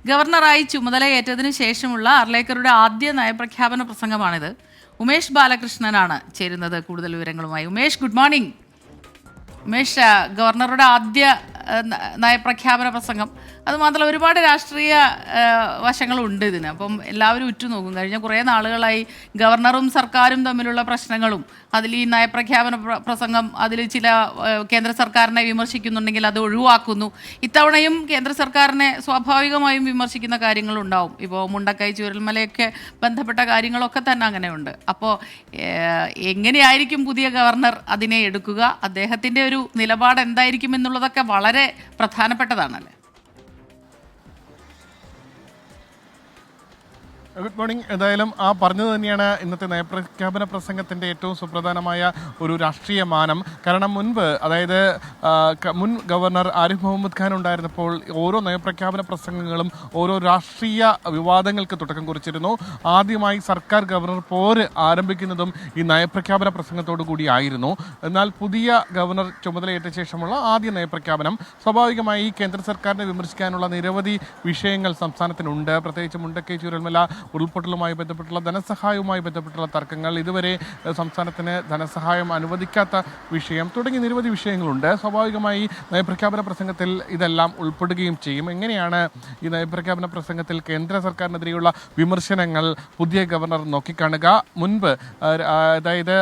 ഗവർണറായി ചുമതലയേറ്റതിനു ശേഷമുള്ള ആർലേക്കറുടെ ആദ്യ നയപ്രഖ്യാപന പ്രസംഗമാണിത്. ഉമേഷ് ബാലകൃഷ്ണനാണ് ചേരുന്നത് കൂടുതൽ വിവരങ്ങളുമായി. Umesh, good morning. ഉമേഷ്, ഗവർണറുടെ ആദ്യ നയപ്രഖ്യാപന പ്രസംഗം, അതുമാത്രമല്ല ഒരുപാട് രാഷ്ട്രീയ വശങ്ങളുണ്ട് ഇതിന്. അപ്പം എല്ലാവരും ഉറ്റുനോക്കും. കഴിഞ്ഞ കുറേ നാളുകളായി ഗവർണറും സർക്കാരും തമ്മിലുള്ള പ്രശ്നങ്ങളും, അതിൽ ഈ നയപ്രഖ്യാപന പ്രസംഗം അതിൽ ചില കേന്ദ്ര സർക്കാരിനെ വിമർശിക്കുന്നുണ്ടെങ്കിൽ അത് ഒഴിവാക്കുന്നു. ഇത്തവണയും കേന്ദ്ര സർക്കാരിനെ സ്വാഭാവികമായും വിമർശിക്കുന്ന കാര്യങ്ങളുണ്ടാവും. ഇപ്പോൾ മുണ്ടക്കൈ ചൂരൽമലയൊക്കെ ബന്ധപ്പെട്ട കാര്യങ്ങളൊക്കെ തന്നെ അങ്ങനെയുണ്ട്. അപ്പോൾ എങ്ങനെയായിരിക്കും പുതിയ ഗവർണർ അതിനെ എടുക്കുക? അദ്ദേഹത്തിൻ്റെ ഒരു നിലപാട് എന്തായിരിക്കും എന്നുള്ളതൊക്കെ വളരെ പ്രധാനപ്പെട്ടതാണല്ലേ? Good morning. എന്തായാലും ആ പറഞ്ഞത് തന്നെയാണ് ഇന്നത്തെ നയപ്രഖ്യാപന പ്രസംഗത്തിൻ്റെ ഏറ്റവും സുപ്രധാനമായ ഒരു രാഷ്ട്രീയ മാനം. കാരണം മുൻപ്, അതായത് മുൻ ഗവർണർ ആരിഫ് മുഹമ്മദ് ഖാൻ ഉണ്ടായിരുന്നപ്പോൾ ഓരോ നയപ്രഖ്യാപന പ്രസംഗങ്ങളും ഓരോ രാഷ്ട്രീയ വിവാദങ്ങൾക്ക് തുടക്കം കുറിച്ചിരുന്നു. ആദ്യമായി സർക്കാർ ഗവർണർ പോര് ആരംഭിക്കുന്നതും ഈ നയപ്രഖ്യാപന പ്രസംഗത്തോടു കൂടിയായിരുന്നു. എന്നാൽ പുതിയ ഗവർണർ ചുമതലയേറ്റ ശേഷമുള്ള ആദ്യ നയപ്രഖ്യാപനം സ്വാഭാവികമായി കേന്ദ്ര സർക്കാരിനെ വിമർശിക്കാനുള്ള നിരവധി വിഷയങ്ങൾ സംസ്ഥാനത്തിനുണ്ട്. പ്രത്യേകിച്ച് മുണ്ടക്കൈ ചൂരൽമല ഉരുൾപൊട്ടലുമായി ബന്ധപ്പെട്ടുള്ള ധനസഹായവുമായി ബന്ധപ്പെട്ടുള്ള തർക്കങ്ങൾ, ഇതുവരെ സംസ്ഥാനത്തിന് ധനസഹായം അനുവദിക്കാത്ത വിഷയം തുടങ്ങി നിരവധി വിഷയങ്ങളുണ്ട്. സ്വാഭാവികമായി നയപ്രഖ്യാപന പ്രസംഗത്തിൽ ഇതെല്ലാം ഉൾപ്പെടുകയും ചെയ്യും. എങ്ങനെയാണ് ഈ നയപ്രഖ്യാപന പ്രസംഗത്തിൽ കേന്ദ്ര സർക്കാരിനെതിരെയുള്ള വിമർശനങ്ങൾ പുതിയ ഗവർണർ നോക്കിക്കാണുക? മുൻപ്, അതായത്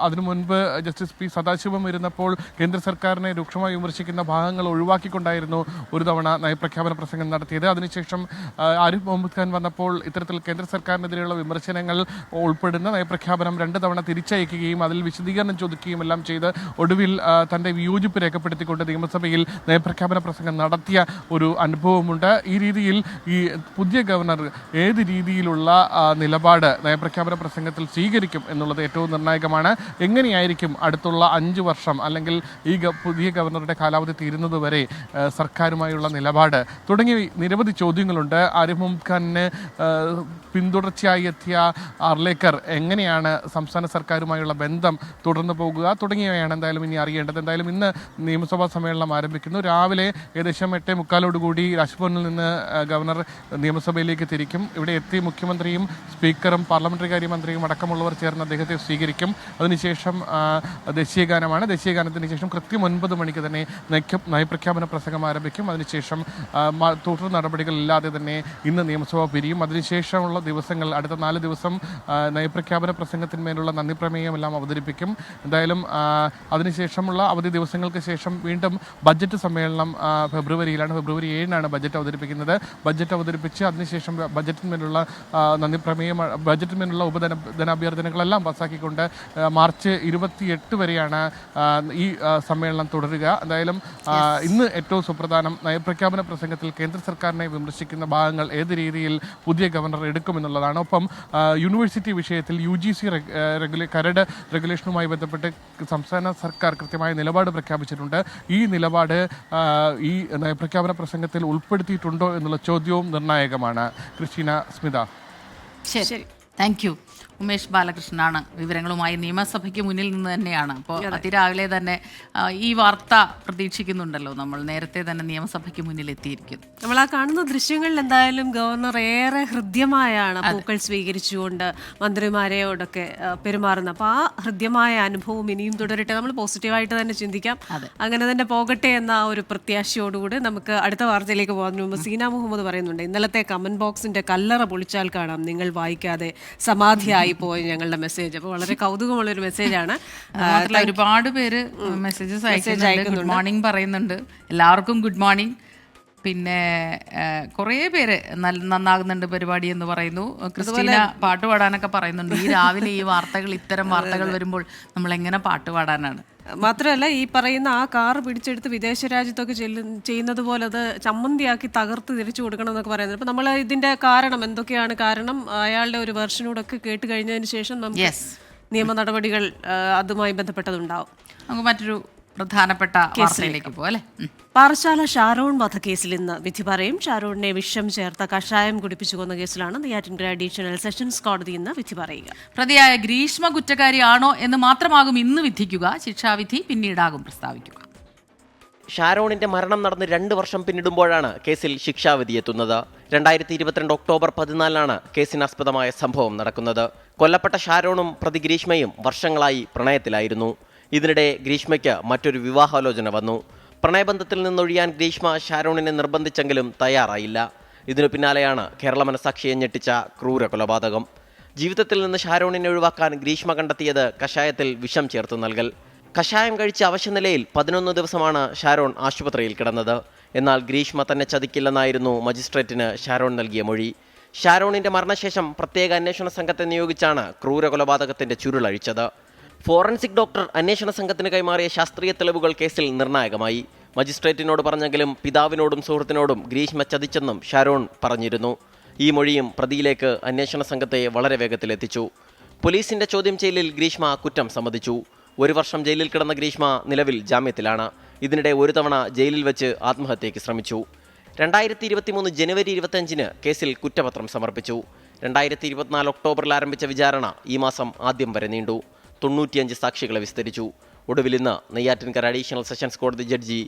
അതിനു മുൻപ് ജസ്റ്റിസ് പി സദാശിവം ഇരുന്നപ്പോൾ കേന്ദ്ര സർക്കാരിനെ രൂക്ഷമായി വിമർശിക്കുന്ന ഭാഗങ്ങൾ ഒഴിവാക്കിക്കൊണ്ടായിരുന്നു ഒരു തവണ നയപ്രഖ്യാപന പ്രസംഗം നടത്തിയത്. അതിനുശേഷം ആരിഫ് മുഹമ്മദ് ഖാൻ വന്നപ്പോൾ ഇത്തരത്തിൽ കേന്ദ്ര സർക്കാരിനെതിരെയുള്ള വിമർശനങ്ങൾ ഉൾപ്പെടുന്ന നയപ്രഖ്യാപനം 2 തവണ തിരിച്ചയക്കുകയും അതിൽ വിശദീകരണം ചോദിക്കുകയും എല്ലാം ചെയ്ത് ഒടുവിൽ തൻ്റെ വിയോജിപ്പ് രേഖപ്പെടുത്തിക്കൊണ്ട് നിയമസഭയിൽ നയപ്രഖ്യാപന പ്രസംഗം നടത്തിയ ഒരു അനുഭവമുണ്ട്. ഈ രീതിയിൽ ഈ പുതിയ ഗവർണർ ഏത് രീതിയിലുള്ള നിലപാട് നയപ്രഖ്യാപന പ്രസംഗത്തിൽ സ്വീകരിക്കും എന്നുള്ളത് ഏറ്റവും നിർണായകമാണ്. എങ്ങനെയായിരിക്കും അടുത്തുള്ള 5 വർഷം അല്ലെങ്കിൽ ഈ പുതിയ ഗവർണറുടെ കാലാവധി തീരുന്നതുവരെ സർക്കാരുമായുള്ള നിലപാട് തുടങ്ങി നിരവധി ചോദ്യങ്ങളുണ്ട്. ആരിഫ് മുഹമ്മദ് ഖാനിന് പിന്തുടർച്ചയായി എത്തിയ ആർലേക്കർ എങ്ങനെയാണ് സംസ്ഥാന സർക്കാരുമായുള്ള ബന്ധം തുടർന്നു പോകുക തുടങ്ങിയവയാണ് എന്തായാലും ഇനി അറിയേണ്ടത്. എന്തായാലും ഇന്ന് നിയമസഭാ സമ്മേളനം ആരംഭിക്കുന്നു. രാവിലെ ഏകദേശം 8:45 രാജ്ഭവനിൽ നിന്ന് ഗവർണർ നിയമസഭയിലേക്ക് തിരിക്കും. ഇവിടെ എത്തി മുഖ്യമന്ത്രിയും സ്പീക്കറും പാർലമെന്ററി കാര്യമന്ത്രിയും അടക്കമുള്ളവർ ചേർന്ന് അദ്ദേഹത്തെ സ്വീകരിക്കും. അതിനുശേഷം ദേശീയഗാനമാണ്. ദേശീയഗാനത്തിന് ശേഷം കൃത്യം 9 മണിക്ക് തന്നെ നയപ്രഖ്യാപന പ്രസംഗം ആരംഭിക്കും. അതിനുശേഷം തുടർ നടപടികളില്ലാതെ തന്നെ ഇന്ന് നിയമസഭ പിരിയും. അതിനുശേഷമുള്ള ദിവസങ്ങൾ, അടുത്ത 4 ദിവസം നയപ്രഖ്യാപന പ്രസംഗത്തിന്മേലുള്ള നന്ദി പ്രമേയമെല്ലാം അവതരിപ്പിക്കും. എന്തായാലും അതിനുശേഷമുള്ള അവധി ദിവസങ്ങൾക്ക് ശേഷം വീണ്ടും ബജറ്റ് സമ്മേളനം ഫെബ്രുവരിയിലാണ്. ഫെബ്രുവരി 7 ബജറ്റ് അവതരിപ്പിക്കുന്നത്. ബജറ്റ് അവതരിപ്പിച്ച് അതിനുശേഷം ബജറ്റിന്മേലുള്ള നന്ദി പ്രമേയം, ബജറ്റിന്മേലുള്ള ധനാഭ്യർത്ഥനകളെല്ലാം പാസ്സാക്കിക്കൊണ്ട് മാർച്ച് 28 വരെയാണ് ഈ സമ്മേളനം തുടരുക. എന്തായാലും ഇന്ന് ഏറ്റവും സുപ്രധാനം നയപ്രഖ്യാപന പ്രസംഗത്തിൽ കേന്ദ്ര സർക്കാരിനെ വിമർശിക്കുന്ന ഭാഗങ്ങൾ ഏത് രീതിയിൽ പുതിയ ഗവർണർ എടുക്കുമെന്നുള്ളതാണ്. ഒപ്പം യൂണിവേഴ്സിറ്റി വിഷയത്തിൽ UGC കരട് റെഗുലേഷനുമായി ബന്ധപ്പെട്ട് സംസ്ഥാന സർക്കാർ കൃത്യമായ നിലപാട് പ്രഖ്യാപിച്ചിട്ടുണ്ട്. ഈ നിലപാട് ഈ നയപ്രഖ്യാപന പ്രസംഗത്തിൽ ഉൾപ്പെടുത്തിയിട്ടുണ്ടോ എന്നുള്ള ചോദ്യവും നിർണായകമാണ്. ക്രിസ്റ്റീന, സ്മിത. ശരി, താങ്ക് യു. ഉമേഷ് ബാലകൃഷ്ണനാണ് വിവരങ്ങളുമായി നിയമസഭയ്ക്ക് മുന്നിൽ നിന്ന് തന്നെയാണ്. അപ്പോൾ അതിരാവിലെ തന്നെ ഈ വാർത്ത പ്രതീക്ഷിക്കുന്നുണ്ടല്ലോ, നമ്മൾ നേരത്തെ തന്നെ നിയമസഭയ്ക്ക് മുന്നിൽ എത്തിയിരിക്കുന്നു. നമ്മൾ ആ കാണുന്ന ദൃശ്യങ്ങളിൽ എന്തായാലും ഗവർണർ ഏറെ ഹൃദ്യമായാണ് പൂക്കൾ സ്വീകരിച്ചുകൊണ്ട് മന്ത്രിമാരെയോടൊക്കെ പെരുമാറുന്നത്. അപ്പോൾ ആ ഹൃദ്യമായ അനുഭവം ഇനിയും തുടരട്ടെ, നമ്മൾ പോസിറ്റീവായിട്ട് തന്നെ ചിന്തിക്കാം, അങ്ങനെ തന്നെ പോകട്ടെ എന്ന ഒരു പ്രത്യാശയോടുകൂടി നമുക്ക് അടുത്ത വാർത്തയിലേക്ക് പോകുന്നതിന് മുമ്പ് സീന മുഹമ്മദ് പറയുന്നുണ്ട്, ഇന്നലത്തെ കമന്റ് ബോക്സിന്റെ കല്ലറ പൊളിച്ചാൽ കാണാം നിങ്ങൾ വായിക്കാതെ സമാധിയായി പോയി ഞങ്ങളുടെ മെസ്സേജ്. അപ്പോൾ വളരെ കൗതുകമുള്ള ഒരു മെസ്സേജാണ്. ഒരുപാട് പേര് മെസ്സേജസ് അയക്കുന്നുണ്ട്, ഗുഡ് മോർണിംഗ് പറയുന്നുണ്ട്. എല്ലാവർക്കും ഗുഡ് മോർണിംഗ്. പിന്നെ കുറേ പേര് നന്നാകുന്നുണ്ട് പരിപാടി എന്ന് പറയുന്നു. ക്രിസ്റ്റീന പാട്ട് പാടാനൊക്കെ പറയുന്നുണ്ട്. ഈ രാവിലെ ഈ വാർത്തകൾ, ഇത്തരം വാർത്തകൾ വരുമ്പോൾ നമ്മൾ എങ്ങനെ പാട്ട് പാടാനാണ്? മാത്രമല്ല ഈ പറയുന്ന ആ കാർ പിടിച്ചെടുത്ത് വിദേശ രാജ്യത്തൊക്കെ ചെയ്യുന്നത് പോലെ അത് ചമ്മന്തിയാക്കി തകർത്ത് തിരിച്ചു കൊടുക്കണം എന്നൊക്കെ പറയുന്നത്. അപ്പോൾ നമ്മൾ ഇതിന്റെ കാരണം എന്തൊക്കെയാണ് കാരണം അയാളുടെ ഒരു വെർഷനോടൊക്കെ കേട്ട് കഴിഞ്ഞതിന് ശേഷം നമുക്ക് നിയമ നടപടികൾ അതുമായി ബന്ധപ്പെട്ടതുണ്ടാവും. നമുക്ക് മറ്റൊരു പ്രധാനപ്പെട്ട വാർത്തയിലേക്ക് പോകാം അല്ലേ. പാറശാല ഷാരോൺ വധക്കേസിൽ ഇന്ന് വിധി പറയും. ഷാരോണിനെ വിഷം ചേർത്ത കഷായം കുടിപ്പിച്ചു കൊന്ന കേസിലാണ് നെയ്യാറ്റിൻകര അഡീഷണൽ സെഷൻസ് കോടതി ഇന്ന് വിധി പറയുക. പ്രതിയായ ഗ്രീഷ്മ കുറ്റക്കാരിയാണോ എന്ന് മാത്രമാകും ഇന്ന് വിധിക്കുക. ശിക്ഷാവിധി പിന്നീടാകും പ്രസ്താവിക്കുക. ഷാരോണിന്റെ മരണം നടന്ന് 2 വർഷം പിന്നിടുമ്പോഴാണ് കേസിൽ ശിക്ഷാവിധി എത്തുന്നത്. 2022 ഒക്ടോബർ 14 കേസിനാസ്പദമായ സംഭവം നടക്കുന്നത്. കൊല്ലപ്പെട്ട ഷാരോണും പ്രതി ഗ്രീഷ്മയും വർഷങ്ങളായി പ്രണയത്തിലായിരുന്നു. ഇതിനിടെ ഗ്രീഷ്മയ്ക്ക് മറ്റൊരു വിവാഹാലോചന വന്നു. പ്രണയബന്ധത്തിൽ നിന്നൊഴിയാൻ ഗ്രീഷ്മ ഷാരോണിനെ നിർബന്ധിച്ചെങ്കിലും തയ്യാറായില്ല. ഇതിനു പിന്നാലെയാണ് കേരള മനസാക്ഷിയെ ഞെട്ടിച്ച ക്രൂര കൊലപാതകം. ജീവിതത്തിൽ നിന്ന് ഷാരോണിനെ ഒഴിവാക്കാൻ ഗ്രീഷ്മ കണ്ടെത്തിയത് കഷായത്തിൽ വിഷം ചേർത്ത് നൽകൽ. കഷായം കഴിച്ച അവശനിലയിൽ 11 ദിവസമാണ് ഷാരോൺ ആശുപത്രിയിൽ കിടന്നത്. എന്നാൽ ഗ്രീഷ്മ തന്നെ ചതിക്കില്ലെന്നായിരുന്നു മജിസ്ട്രേറ്റിന് ഷാരോൺ നൽകിയ മൊഴി. ഷാരോണിന്റെ മരണശേഷം പ്രത്യേക അന്വേഷണ സംഘത്തെ നിയോഗിച്ചാണ് ക്രൂര കൊലപാതകത്തിന്റെ ചുരുളഴിച്ചത്. ഫോറൻസിക് ഡോക്ടർ അന്വേഷണ സംഘത്തിന് കൈമാറിയ ശാസ്ത്രീയ തെളിവുകൾ കേസിൽ നിർണായകമായി. മജിസ്ട്രേറ്റിനോട് പറഞ്ഞെങ്കിലും പിതാവിനോടും സുഹൃത്തിനോടും ഗ്രീഷ്മ ചതിച്ചെന്നും ഷാരോൺ പറഞ്ഞിരുന്നു. ഈ മൊഴിയും പ്രതിയിലേക്ക് അന്വേഷണ സംഘത്തെ വളരെ വേഗത്തിലെത്തിച്ചു. പോലീസിന്റെ ചോദ്യം ചെയ്യലിൽ ഗ്രീഷ്മ കുറ്റം സമ്മതിച്ചു. 1 വർഷം ജയിലിൽ കിടന്ന ഗ്രീഷ്മ നിലവിൽ ജാമ്യത്തിലാണ്. ഇതിനിടെ ഒരു തവണ ജയിലിൽ വെച്ച് ആത്മഹത്യയ്ക്ക് ശ്രമിച്ചു. 2023 ജനുവരി 25 കേസിൽ കുറ്റപത്രം സമർപ്പിച്ചു. 2024 ഒക്ടോബറിൽ ആരംഭിച്ച വിചാരണ ഈ മാസം ആദ്യം വരെ നീണ്ടു. 95 സാക്ഷികളെ വിസ്തരിച്ചു. ഒടുവിൽ ഇന്ന് നെയ്യാറ്റിൻകര അഡീഷണൽ സെഷൻസ് കോടതി ജഡ്ജി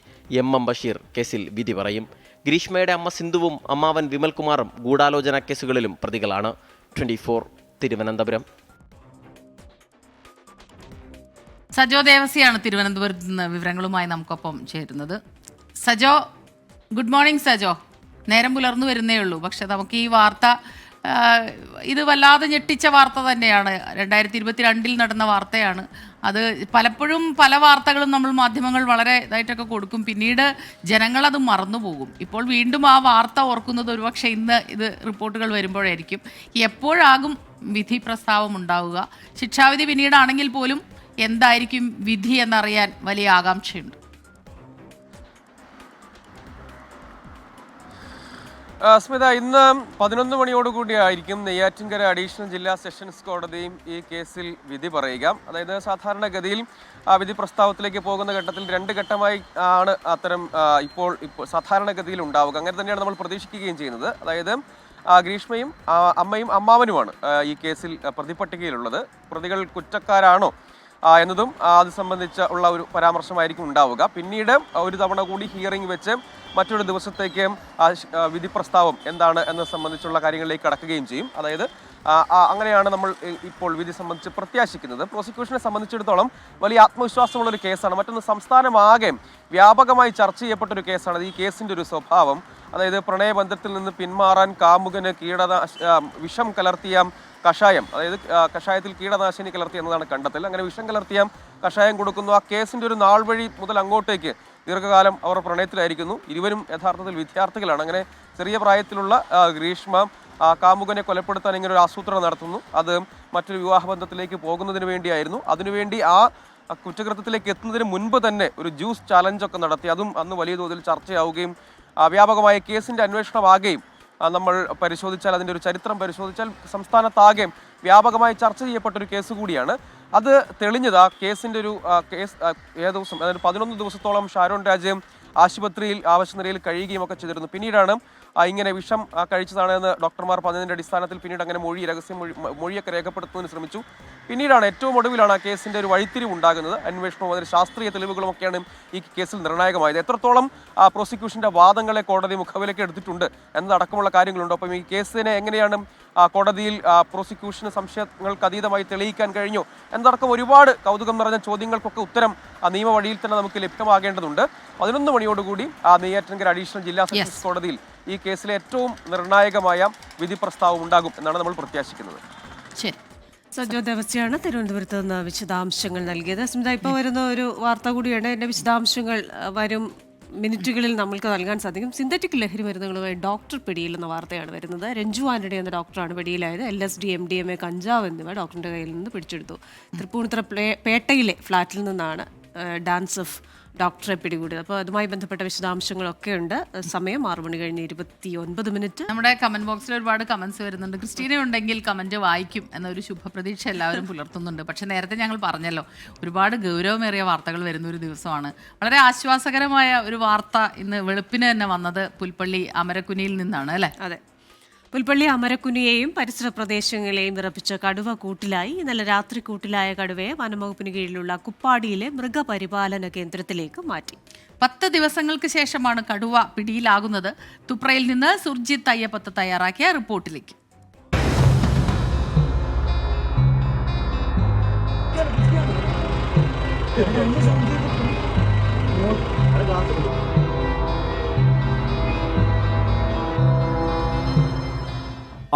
MM ബഷീർ കേസിൽ വിധി പറയും. ഗ്രീഷ്മയുടെ അമ്മ സിന്ധുവും അമ്മാവൻ വിമൽകുമാറും ഗൂഢാലോചന കേസുകളിലും പ്രതികളാണ്. 24 തിരുവനന്തപുരം. സജോ ദേവസിയാണ് തിരുവനന്തപുരത്ത് നിന്ന് വിവരങ്ങളുമായി നമുക്കൊപ്പം ചേരുന്നത്. Sajo, good morning. സജോ, നേരം പുലർന്നു വരുന്നേ ഉള്ളൂ, പക്ഷെ നമുക്ക് ഈ വാർത്ത ഇത് വല്ലാതെ ഞെട്ടിച്ച വാർത്ത തന്നെയാണ്. 2022 നടന്ന വാർത്തയാണ്. അത് പലപ്പോഴും പല വാർത്തകളും നമ്മൾ മാധ്യമങ്ങൾ വളരെ ഇതായിട്ടൊക്കെ കൊടുക്കും, പിന്നീട് ജനങ്ങളത് മറന്നുപോകും. ഇപ്പോൾ വീണ്ടും ആ വാർത്ത ഓർക്കുന്നത് ഒരുപക്ഷെ ഇന്ന് ഇത് റിപ്പോർട്ടുകൾ വരുമ്പോഴായിരിക്കും. എപ്പോഴാകും വിധി പ്രസ്താവം ഉണ്ടാവുക? ശിക്ഷാവിധി പിന്നീടാണെങ്കിൽ പോലും എന്തായിരിക്കും വിധി എന്നറിയാൻ വലിയ ആകാംക്ഷയുണ്ട്. സ്മിത, ഇന്ന് 11 മണിയോടുകൂടിയായിരിക്കും നെയ്യാറ്റിൻകര അഡീഷണൽ ജില്ലാ സെഷൻസ് കോടതിയും ഈ കേസിൽ വിധി പറയുക. അതായത് സാധാരണഗതിയിൽ വിധി പ്രസ്താവത്തിലേക്ക് പോകുന്ന ഘട്ടത്തിൽ 2 ഘട്ടമായി ആണ് അത്തരം ഇപ്പോൾ സാധാരണഗതിയിൽ ഉണ്ടാവുക. അങ്ങനെ തന്നെയാണ് നമ്മൾ പ്രതീക്ഷിക്കുകയും ചെയ്യുന്നത്. അതായത് ഗ്രീഷ്മയും അമ്മയും അമ്മാവനുമാണ് ഈ കേസിൽ പ്രതിപട്ടികയിലുള്ളത്. പ്രതികൾ കുറ്റക്കാരാണോ എന്നതും അത് സംബന്ധിച്ച ഉള്ള ഒരു പരാമർശമായിരിക്കും ഉണ്ടാവുക. പിന്നീട് ഒരു തവണ കൂടി ഹിയറിംഗ് വെച്ച് മറ്റൊരു ദിവസത്തേക്ക് വിധി പ്രസ്താവം എന്താണ് എന്നത് സംബന്ധിച്ചുള്ള കാര്യങ്ങളിലേക്ക് കടക്കുകയും ചെയ്യും. അതായത് അങ്ങനെയാണ് നമ്മൾ ഇപ്പോൾ വിധി സംബന്ധിച്ച് പ്രത്യാശിക്കുന്നത്. പ്രോസിക്യൂഷനെ സംബന്ധിച്ചിടത്തോളം വലിയ ആത്മവിശ്വാസമുള്ളൊരു കേസാണ്. മറ്റൊന്ന്, സംസ്ഥാനമാകെ വ്യാപകമായി ചർച്ച ചെയ്യപ്പെട്ടൊരു കേസാണ് ഈ കേസിൻ്റെ ഒരു സ്വഭാവം. അതായത് പ്രണയബന്ധത്തിൽ നിന്ന് പിന്മാറാൻ കാമുകന് വിഷം കലർത്തിയ കഷായം, അതായത് കഷായത്തിൽ കീടനാശിനി കലർത്തി എന്നതാണ് കണ്ടെത്തൽ. അങ്ങനെ വിഷം കലർത്തിയ കഷായം കൊടുക്കുന്നു. ആ കേസിൻ്റെ ഒരു നാൾ വഴി മുതൽ അങ്ങോട്ടേക്ക് ദീർഘകാലം അവർ പ്രണയത്തിലായിരിക്കുന്നു. ഇരുവരും യഥാർത്ഥത്തിൽ വിദ്യാർത്ഥികളാണ്. അങ്ങനെ ചെറിയ പ്രായത്തിലുള്ള ഗ്രീഷ്മ കാമുകനെ കൊലപ്പെടുത്താൻ ഇങ്ങനെ ഒരു ആസൂത്രണം നടത്തുന്നു. അത് മറ്റൊരു വിവാഹബന്ധത്തിലേക്ക് പോകുന്നതിന് വേണ്ടിയായിരുന്നു. അതിനുവേണ്ടി ആ കുറ്റകൃത്യത്തിലേക്ക് എത്തുന്നതിന് മുൻപ് തന്നെ ഒരു ജ്യൂസ് ചാലഞ്ചൊക്കെ നടത്തി. അതും അന്ന് വലിയ തോതിൽ ചർച്ചയാവുകയും വ്യാപകമായ കേസിൻ്റെ അന്വേഷണമാകുകയും നമ്മൾ പരിശോധിച്ചാൽ, അതിൻ്റെ ഒരു ചരിത്രം പരിശോധിച്ചാൽ സംസ്ഥാനത്താകെ വ്യാപകമായി ചർച്ച ചെയ്യപ്പെട്ടൊരു കേസ് കൂടിയാണ്. അത് തെളിഞ്ഞത് ആ കേസിൻ്റെ ഒരു കേസ് ദിവസം, അതായത് 11 ദിവസത്തോളം ഷാരോൺ രാജ് ആശുപത്രിയിൽ ആവശ്യ നിലയിൽ കഴിയുകയും ഒക്കെ ചെയ്തിരുന്നു. പിന്നീടാണ് ഇങ്ങനെ വിഷം കഴിച്ചതാണ് എന്ന് ഡോക്ടർമാർ പറഞ്ഞതിൻ്റെ അടിസ്ഥാനത്തിൽ പിന്നീട് അങ്ങനെ മൊഴിയൊക്കെ രേഖപ്പെടുത്തുന്നതിന് ശ്രമിച്ചു. പിന്നീടാണ് ഏറ്റവും ഒടുവിലാണ് ആ കേസിൻ്റെ ഒരു വഴിത്തിരിവ് ഉണ്ടാകുന്നത്. അന്വേഷണവും അതിന് ശാസ്ത്രീയ തെളിവുകളുമൊക്കെയാണ് ഈ കേസിൽ നിർണായകമായത്. എത്രത്തോളം പ്രോസിക്യൂഷൻ്റെ വാദങ്ങളെ കോടതി മുഖവിലേക്ക് എടുത്തിട്ടുണ്ട് എന്നതടക്കമുള്ള കാര്യങ്ങളുണ്ട്. അപ്പം ഈ കേസിനെ എങ്ങനെയാണ് കോടതിയിൽ പ്രോസിക്യൂഷന് സംശയങ്ങൾക്ക് അതീതമായി തെളിയിക്കാൻ കഴിഞ്ഞു എന്നതടക്കം ഒരുപാട് കൗതുകം നിറഞ്ഞ ചോദ്യങ്ങൾക്കൊക്കെ ഉത്തരം നിയമവഴിയിൽ തന്നെ നമുക്ക് ലഭ്യമാകേണ്ടതുണ്ട്. 11 മണിയോടുകൂടി നെയ്യാറ്റിൻകര അഡീഷണൽ ജില്ലാ സെഷൻസ് കോടതിയിൽ ഈ കേസിലെ ഏറ്റവും നിർണായകമായ വിധി പ്രസ്താവം ഉണ്ടാകും എന്നാണ് നമ്മൾ പ്രത്യാശിക്കുന്നത്. ശരി, സജോ ദേവസ്യാണ് തിരുവനന്തപുരത്ത് നിന്ന് വിശദാംശങ്ങൾ നൽകിയത്. സ്മിത, ഇപ്പോൾ വരുന്ന ഒരു വാർത്ത കൂടിയാണ്. എൻ്റെ വിശദാംശങ്ങൾ വരും മിനിറ്റുകളിൽ നമ്മൾക്ക് നൽകാൻ സാധിക്കും. സിന്തറ്റിക് ലഹരി മരുന്നുകളുമായി ഡോക്ടർ പിടിയിലെന്ന വാർത്തയാണ് വരുന്നത്. രഞ്ജു ആന്റണി എന്ന ഡോക്ടറാണ് പിടിയിലായത്. LSD, MDMA, കഞ്ചാവ് എന്നിവ ഡോക്ടറിന്റെ കയ്യിൽ നിന്ന് പിടിച്ചെടുത്തു. തൃപ്പൂണിത്തുറ പേട്ടയിലെ ഫ്ളാറ്റിൽ നിന്നാണ് ഡാൻസ് ഓഫ് ഡോക്ടറെ പിടികൂടിയത്. അപ്പോൾ അതുമായി ബന്ധപ്പെട്ട വിശദാംശങ്ങളൊക്കെ ഉണ്ട്. സമയം 6 മണി കഴിഞ്ഞ് 29 നമ്മുടെ കമന്റ് ബോക്സിൽ ഒരുപാട് കമന്റ്സ് വരുന്നുണ്ട്. ക്രിസ്റ്റീന ഉണ്ടെങ്കിൽ കമന്റ് വായിക്കും എന്നൊരു ശുഭപ്രതീക്ഷ എല്ലാവരും പുലർത്തുന്നുണ്ട്. പക്ഷെ നേരത്തെ ഞങ്ങൾ പറഞ്ഞല്ലോ, ഒരുപാട് ഗൗരവമേറിയ വാർത്തകൾ വരുന്ന ഒരു ദിവസമാണ്. വളരെ ആശ്വാസകരമായ ഒരു വാർത്ത ഇന്ന് വെളുപ്പിന് തന്നെ വന്നത് പുൽപ്പള്ളി അമരക്കുനിയിൽ നിന്നാണ്, അല്ലേ? അതെ, പുൽപ്പള്ളി അമരക്കുനിയെയും പരിസര പ്രദേശങ്ങളെയും വിറപ്പിച്ച കടുവ കൂട്ടിലായി. ഇന്നലെ രാത്രി കൂട്ടിലായ കടുവയെ വനംവകുപ്പിന് കീഴിലുള്ള കുപ്പാടിയിലെ മൃഗപരിപാലന കേന്ദ്രത്തിലേക്ക് മാറ്റി. 10 ദിവസങ്ങൾക്ക് ശേഷമാണ് കടുവ പിടിയിലാകുന്നത്. തുപ്രയിൽ നിന്ന് സുർജിത്ത് അയ്യപ്പത്ത് തയ്യാറാക്കിയ റിപ്പോർട്ടിലേക്ക്.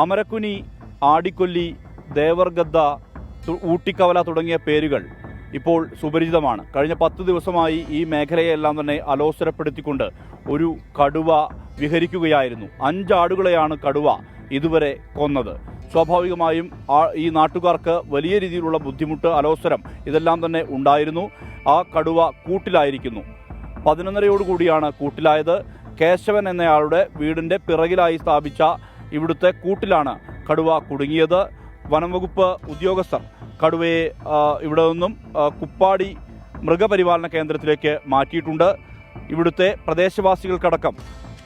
അമരക്കുനി, ആടിക്കൊല്ലി, ദേവർഗദ്ദ, ഊട്ടിക്കവല തുടങ്ങിയ പേരുകൾ ഇപ്പോൾ സുപരിചിതമാണ്. കഴിഞ്ഞ 10 ദിവസമായി ഈ മേഖലയെല്ലാം തന്നെ അലോസരപ്പെടുത്തിക്കൊണ്ട് ഒരു കടുവ വിഹരിക്കുകയായിരുന്നു. 5 ആടുകളെയാണ് കടുവ ഇതുവരെ കൊന്നത്. സ്വാഭാവികമായും ഈ നാട്ടുകാർക്ക് വലിയ രീതിയിലുള്ള ബുദ്ധിമുട്ട്, അലോസരം ഇതെല്ലാം തന്നെ ഉണ്ടായിരുന്നു. ആ കടുവ കൂട്ടിലായിരിക്കുന്നു. 11:30 കൂട്ടിലായത്. കേശവൻ എന്നയാളുടെ വീടിൻ്റെ പിറകിലായി സ്ഥാപിച്ച ഇവിടുത്തെ കൂട്ടിലാണ് കടുവ കുടുങ്ങിയത്. വനംവകുപ്പ് ഉദ്യോഗസ്ഥർ കടുവയെ ഇവിടെ നിന്നും കുപ്പാടി മൃഗപരിപാലന കേന്ദ്രത്തിലേക്ക് മാറ്റിയിട്ടുണ്ട്. ഇവിടുത്തെ പ്രദേശവാസികൾക്കടക്കം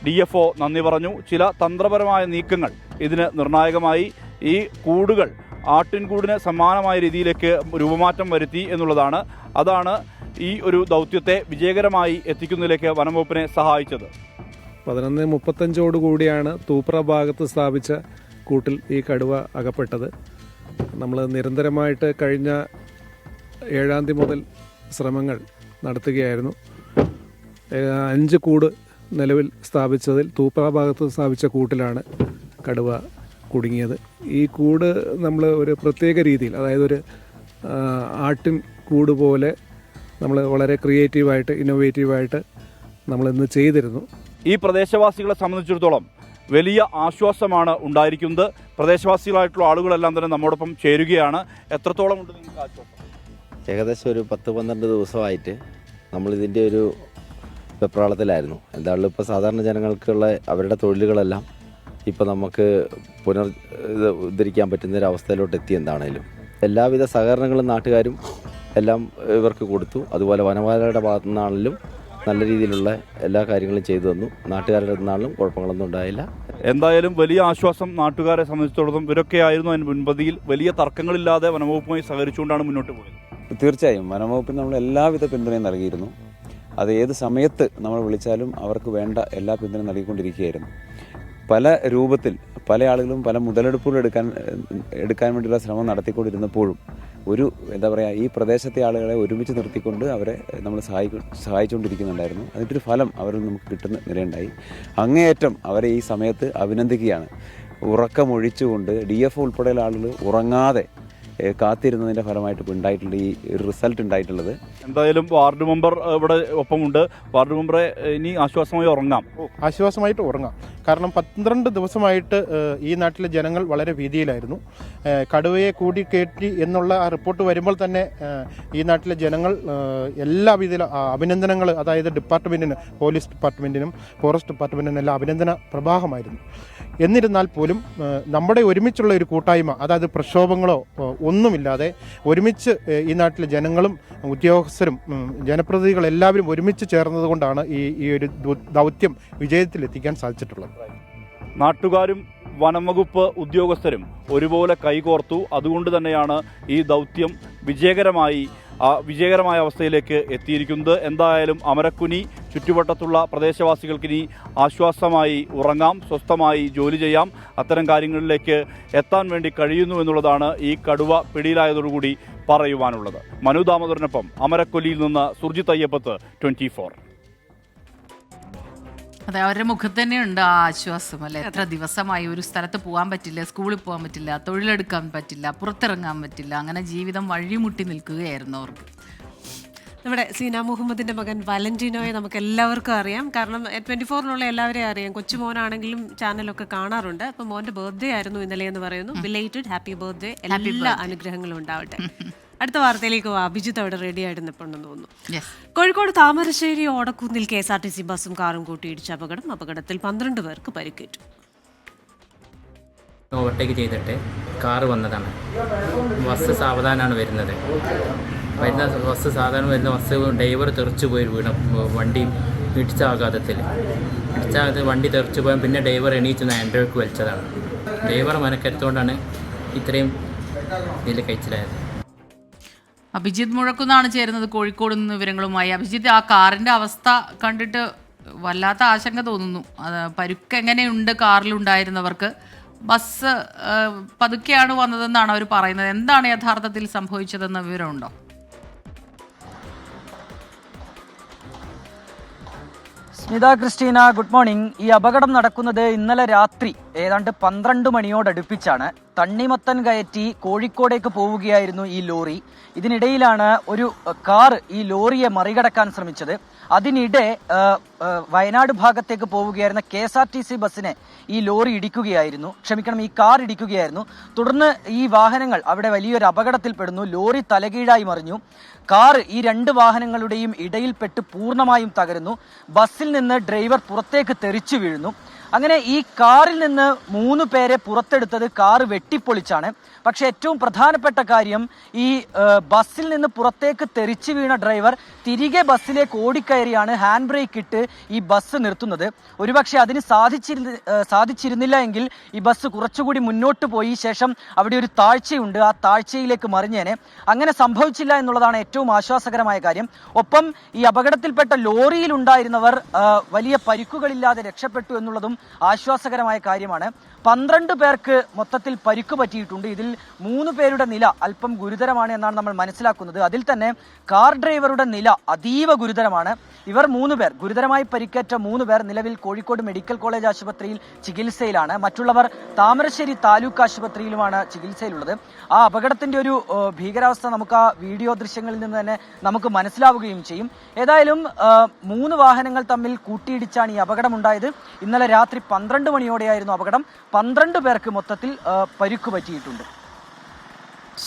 DFO നന്ദി പറഞ്ഞു. ചില തന്ത്രപരമായ നീക്കങ്ങൾ ഇതിന് നിർണായകമായി. ഈ കൂടുകൾ ആട്ടിൻകൂടിന് സമാനമായ രീതിയിലേക്ക് രൂപമാറ്റം വരുത്തി എന്നുള്ളതാണ്. അതാണ് ഈ ഒരു ദൗത്യത്തെ വിജയകരമായി എത്തിക്കുന്നതിലേക്ക് വനംവകുപ്പിനെ സഹായിച്ചത്. 11:35 തൂപ്ര ഭാഗത്ത് സ്ഥാപിച്ച കൂട്ടിൽ ഈ കടുവ അകപ്പെട്ടത്. നമ്മൾ നിരന്തരമായിട്ട് കഴിഞ്ഞ 7-ാം തീയതി മുതൽ ശ്രമങ്ങൾ നടത്തുകയായിരുന്നു. 5 കൂട് നിലവിൽ സ്ഥാപിച്ചതിൽ തൂപ്ര ഭാഗത്ത് സ്ഥാപിച്ച കൂട്ടിലാണ് കടുവ കുടുങ്ങിയത്. ഈ കൂട് നമ്മൾ ഒരു പ്രത്യേക രീതിയിൽ, അതായത് ഒരു ആട്ടിൻ കൂട് പോലെ നമ്മൾ വളരെ ക്രിയേറ്റീവായിട്ട്, ഇന്നോവേറ്റീവായിട്ട് നമ്മളിന്ന് ചെയ്തിരുന്നു. ഈ പ്രദേശവാസികളെ സംബന്ധിച്ചിടത്തോളം വലിയ ആശ്വാസമാണ് ഉണ്ടായിരിക്കുന്നത്. പ്രദേശവാസികളായിട്ടുള്ള ആളുകളെല്ലാം തന്നെ നമ്മോടൊപ്പം ചേരുകയാണ്. എത്രത്തോളം ഉണ്ട് നിങ്ങൾക്ക് ആശ്വാസം? ഏകദേശം ഒരു 10-12 ദിവസമായിട്ട് നമ്മളിതിൻ്റെ ഒരു വെപ്രാളത്തിലായിരുന്നു. എന്തായാലും ഇപ്പോൾ സാധാരണ ജനങ്ങൾക്കുള്ള അവരുടെ തൊഴിലുകളെല്ലാം ഇപ്പോൾ നമുക്ക് ഉദ്ധരിക്കാൻ പറ്റുന്നൊരവസ്ഥയിലോട്ട് എത്തി. എന്താണേലും എല്ലാവിധ സഹകരണങ്ങളും നാട്ടുകാരും എല്ലാം ഇവർക്ക് കൊടുത്തു. അതുപോലെ വനപാലകരുടെ ഭാഗത്തു നിന്നാണെങ്കിലും നല്ല രീതിയിലുള്ള എല്ലാ കാര്യങ്ങളും ചെയ്തു തന്നു. നാട്ടുകാരുടെ നിന്നാണെങ്കിലും കുഴപ്പങ്ങളൊന്നും ഉണ്ടായില്ല. എന്തായാലും വലിയ ആശ്വാസം നാട്ടുകാരെ സംബന്ധിച്ചിടത്തോളം. ഇവരൊക്കെയായിരുന്നു അതിന് മുൻപതിയിൽ വലിയ തർക്കങ്ങളില്ലാതെ വനംവകുപ്പുമായി സഹകരിച്ചുകൊണ്ടാണ് മുന്നോട്ട് പോയത്. തീർച്ചയായും വനംവകുപ്പിന് നമ്മൾ എല്ലാവിധ പിന്തുണയും നൽകിയിരുന്നു. അത് ഏത് സമയത്ത് നമ്മൾ വിളിച്ചാലും അവർക്ക് വേണ്ട എല്ലാ പിന്തുണയും നൽകിക്കൊണ്ടിരിക്കുകയായിരുന്നു. പല രൂപത്തിൽ പല ആളുകളും പല മുതലെടുപ്പുകൾ എടുക്കാൻ വേണ്ടിയുള്ള ശ്രമം നടത്തിക്കൊണ്ടിരുന്നപ്പോഴും ഒരു ഈ പ്രദേശത്തെ ആളുകളെ ഒരുമിച്ച് നിർത്തിക്കൊണ്ട് അവരെ നമ്മൾ സഹായിച്ചുകൊണ്ടിരിക്കുന്നുണ്ടായിരുന്നു. അതിൻ്റെ ഒരു ഫലം അവരിൽ നമുക്ക് കിട്ടുന്ന നിലയുണ്ടായി. അങ്ങേയറ്റം അവരെ ഈ സമയത്ത് അഭിനന്ദിക്കുകയാണ്. ഉറക്കമൊഴിച്ചുകൊണ്ട് DFO ഉൾപ്പെടെയുള്ള ആളുകൾ ഉറങ്ങാതെ കാത്തിരുന്നതിൻ്റെ ഫലമായിട്ട് ഉണ്ടായിട്ടുള്ള ഈ റിസൾട്ട് ഉണ്ടായിട്ടുള്ളത്. എന്തായാലും വാർഡ് മെമ്പർ ഇവിടെ ഒപ്പമുണ്ട്. വാർഡ് മെമ്പറെ ഇനി ആശ്വാസമായി ഉറങ്ങാം. ആശ്വാസമായിട്ട് ഉറങ്ങാം. കാരണം 12 ദിവസമായിട്ട് ഈ നാട്ടിലെ ജനങ്ങൾ വളരെ ഭീതിയിലായിരുന്നു. കടുവയെ കൂടിക്കേറ്റി എന്നുള്ള ആ റിപ്പോർട്ട് വരുമ്പോൾ തന്നെ ഈ നാട്ടിലെ ജനങ്ങൾ എല്ലാവിധ അഭിനന്ദനങ്ങൾ, അതായത് ഡിപ്പാർട്ട്മെൻറ്റിന്, പോലീസ് ഡിപ്പാർട്ട്മെൻറ്റിനും ഫോറസ്റ്റ് ഡിപ്പാർട്ട്മെൻറ്റിനും എല്ലാം അഭിനന്ദന പ്രവാഹമായിരുന്നു. എന്നിരുന്നാൽ പോലും നമ്മുടെ ഒരുമിച്ചുള്ള ഒരു കൂട്ടായ്മ, അതായത് പ്രക്ഷോഭങ്ങളോ ഒന്നുമില്ലാതെ ഒരുമിച്ച് ഈ നാട്ടിലെ ജനങ്ങളും ഉദ്യോഗസ്ഥരും ജനപ്രതിനിധികൾ എല്ലാവരും ഒരുമിച്ച് ചേർന്നതുകൊണ്ടാണ് ഈ ഒരു ദൗത്യം വിജയത്തിലെത്തിക്കാൻ സാധിച്ചിട്ടുള്ളത്. നാട്ടുകാരും വനംവകുപ്പ് ഉദ്യോഗസ്ഥരും ഒരുപോലെ കൈകോർത്തു. അതുകൊണ്ട് തന്നെയാണ് ഈ ദൗത്യം വിജയകരമായ അവസ്ഥയിലേക്ക് എത്തിയിരിക്കുന്നത്. എന്തായാലും അമരക്കുനി ചുറ്റുവട്ടത്തുള്ള പ്രദേശവാസികൾക്കിനി ആശ്വാസമായി ഉറങ്ങാം, സ്വസ്ഥമായി ജോലി ചെയ്യാം. അത്തരം കാര്യങ്ങളിലേക്ക് എത്താൻ വേണ്ടി കഴിയുന്നു എന്നുള്ളതാണ് ഈ കടുവ പിടിയിലായതോടുകൂടി പറയുവാനുള്ളത്. മനു ദാമോദരനൊപ്പം അമരക്കൊല്ലിയിൽ നിന്ന് സുർജിത് അയ്യപ്പത്ത്, 24. അതെ, അവരുടെ മുഖത്ത് തന്നെയുണ്ട് ആ ആശ്വാസം അല്ലെ. എത്ര ദിവസമായി ഒരു സ്ഥലത്ത് പോകാൻ പറ്റില്ല, സ്കൂളിൽ പോകാൻ പറ്റില്ല, തൊഴിലെടുക്കാൻ പറ്റില്ല, പുറത്തിറങ്ങാൻ പറ്റില്ല, അങ്ങനെ ജീവിതം വഴിമുട്ടി നിൽക്കുകയായിരുന്നു അവർക്ക്. നമ്മുടെ സീന മുഹമ്മദിന്റെ മകൻ വാലന്റീനോയെ നമുക്ക് എല്ലാവർക്കും അറിയാം. കാരണം 24-ലുള്ള എല്ലാവരെയും അറിയാം. കൊച്ചുമോനാണെങ്കിലും ചാനലൊക്കെ കാണാറുണ്ട്. അപ്പൊ മോന്റെ ബർത്ത്ഡേ ആയിരുന്നു ഇന്നലെ എന്ന് പറയുന്നു. ബിലേറ്റഡ് ഹാപ്പി ബർത്ത്ഡേ, എല്ലാ അനുഗ്രഹങ്ങളും ഉണ്ടാവട്ടെ. അടുത്ത വാർത്തയിലേക്ക് അഭിജിത്ത് അവിടെ റെഡി ആയിട്ട് നിൽപ്പുണ്ടെന്ന് തോന്നുന്നു. കോഴിക്കോട് താമരശ്ശേരി ഓടക്കുന്നിൽ KSRTC ബസ്സും കാറും കൂട്ടിയിടിച്ച അപകടത്തിൽ 12 പേർക്ക് പരിക്കേറ്റു. ഓവർടേക്ക് ചെയ്തിട്ട് കാറ് വന്നതാണ്. ബസ് സാവധാനമാണ് വരുന്നത്. ബസ് സാധാരണ വരുന്ന ബസ് ഡ്രൈവർ തെറിച്ചു പോയി വീണു. വണ്ടി ഇടിച്ച ആഘാതത്തിൽ വണ്ടി തെറിച്ചു പോയാൽ പിന്നെ ഡ്രൈവർ എണീച്ച് ആൻഡ്രോയ്ക്ക് വലിച്ചതാണ്. ഡ്രൈവർ മനക്കരുത്തോണ്ടാണ് ഇത്രയും ഇതിൽ കഴിച്ചിലായത്. അഭിജിത്ത് മുഴക്കുന്നാണ് ചേരുന്നത് കോഴിക്കോട് നിന്ന് വിവരങ്ങളുമായി. അഭിജിത്ത്, ആ കാറിന്റെ അവസ്ഥ കണ്ടിട്ട് വല്ലാത്ത ആശങ്ക തോന്നുന്നു. പരുക്ക് എങ്ങനെയുണ്ട് കാറിലുണ്ടായിരുന്നവർക്ക്? ബസ് പതുക്കെയാണ് വന്നതെന്നാണ് അവർ പറയുന്നത്. എന്താണ് യഥാർത്ഥത്തിൽ സംഭവിച്ചതെന്ന വിവരമുണ്ടോ? Smitha, Christina, good morning. ഈ അപകടം നടക്കുന്നത് ഇന്നലെ രാത്രി ഏതാണ്ട് 12 മണിയോടടുപ്പിച്ചാണ്. തണ്ണിമത്തൻ കയറ്റി കോഴിക്കോടേക്ക് പോവുകയായിരുന്നു ഈ ലോറി. ഇതിനിടയിലാണ് ഒരു കാർ ഈ ലോറിയെ മറികടക്കാൻ ശ്രമിച്ചത്. അതിനിടെ വയനാട് ഭാഗത്തേക്ക് പോവുകയായിരുന്ന KSRTC ബസ്സിനെ ഈ ലോറി ഇടിക്കുകയായിരുന്നു. ഈ കാർ ഇടിക്കുകയായിരുന്നു. തുടർന്ന് ഈ വാഹനങ്ങൾ അവിടെ വലിയൊരു അപകടത്തിൽപ്പെടുന്നു. ലോറി തലകീഴായി മറിഞ്ഞു. കാർ ഈ 2 വാഹനങ്ങളുടെയും ഇടയിൽപ്പെട്ട് പൂർണ്ണമായും തകരുന്നു. ബസ്സിൽ നിന്ന് ഡ്രൈവർ പുറത്തേക്ക് തെറിച്ചു വീഴുന്നു. അങ്ങനെ ഈ കാറിൽ നിന്ന് 3 പേരെ പുറത്തെടുത്തത് കാർ വെട്ടിപ്പൊളിച്ചാണ്. പക്ഷെ ഏറ്റവും പ്രധാനപ്പെട്ട കാര്യം, ഈ ബസ്സിൽ നിന്ന് പുറത്തേക്ക് തെറിച്ചു വീണ ഡ്രൈവർ തിരികെ ബസ്സിലേക്ക് ഓടിക്കയറിയാണ് ഹാൻഡ് ബ്രേക്ക് ഇട്ട് ഈ ബസ് നിർത്തുന്നത്. ഒരുപക്ഷെ അതിന് സാധിച്ചിരുന്നില്ല എങ്കിൽ ഈ ബസ് കുറച്ചുകൂടി മുന്നോട്ട് പോയി ശേഷം അവിടെ ഒരു താഴ്ചയുണ്ട്, ആ താഴ്ചയിലേക്ക് മറിഞ്ഞേനെ. അങ്ങനെ സംഭവിച്ചില്ല എന്നുള്ളതാണ് ഏറ്റവും ആശ്വാസകരമായ കാര്യം. ഒപ്പം ഈ അപകടത്തിൽപ്പെട്ട ലോറിയിലുണ്ടായിരുന്നവർ വലിയ പരിക്കുകളില്ലാതെ രക്ഷപ്പെട്ടു എന്നുള്ളതും ആശ്വാസകരമായ കാര്യമാണ്. 12 പേർക്ക് മൊത്തത്തിൽ പരിക്ക് പറ്റിയിട്ടുണ്ട്. ഇതിൽ 3 പേരുടെ നില അല്പം ഗുരുതരമാണ് എന്നാണ് നമ്മൾ മനസ്സിലാക്കുന്നത്. അതിൽ തന്നെ കാർ ഡ്രൈവറുടെ നില അതീവ ഗുരുതരമാണ്. ഇവർ 3 പേർ, ഗുരുതരമായി പരിക്കേറ്റ 3 പേർ നിലവിൽ കോഴിക്കോട് മെഡിക്കൽ കോളേജ് ആശുപത്രിയിൽ ചികിത്സയിലാണ്. മറ്റുള്ളവർ താമരശ്ശേരി താലൂക്ക് ആശുപത്രിയിലുമാണ് ചികിത്സയിലുള്ളത്. ആ അപകടത്തിന്റെ ഒരു ഭീകരാവസ്ഥ നമുക്ക് ആ വീഡിയോ ദൃശ്യങ്ങളിൽ നിന്ന് തന്നെ നമുക്ക് മനസ്സിലാവുകയും ചെയ്യും. ഏതായാലും 3 വാഹനങ്ങൾ തമ്മിൽ കൂട്ടിയിടിച്ചാണ് ഈ അപകടമുണ്ടായത്. ഇന്നലെ രാത്രി 12 മണിയോടെയായിരുന്നു അപകടം. 12 പേർക്ക് മൊത്തത്തിൽ പരിക്ക് പറ്റിയിട്ടുണ്ട്.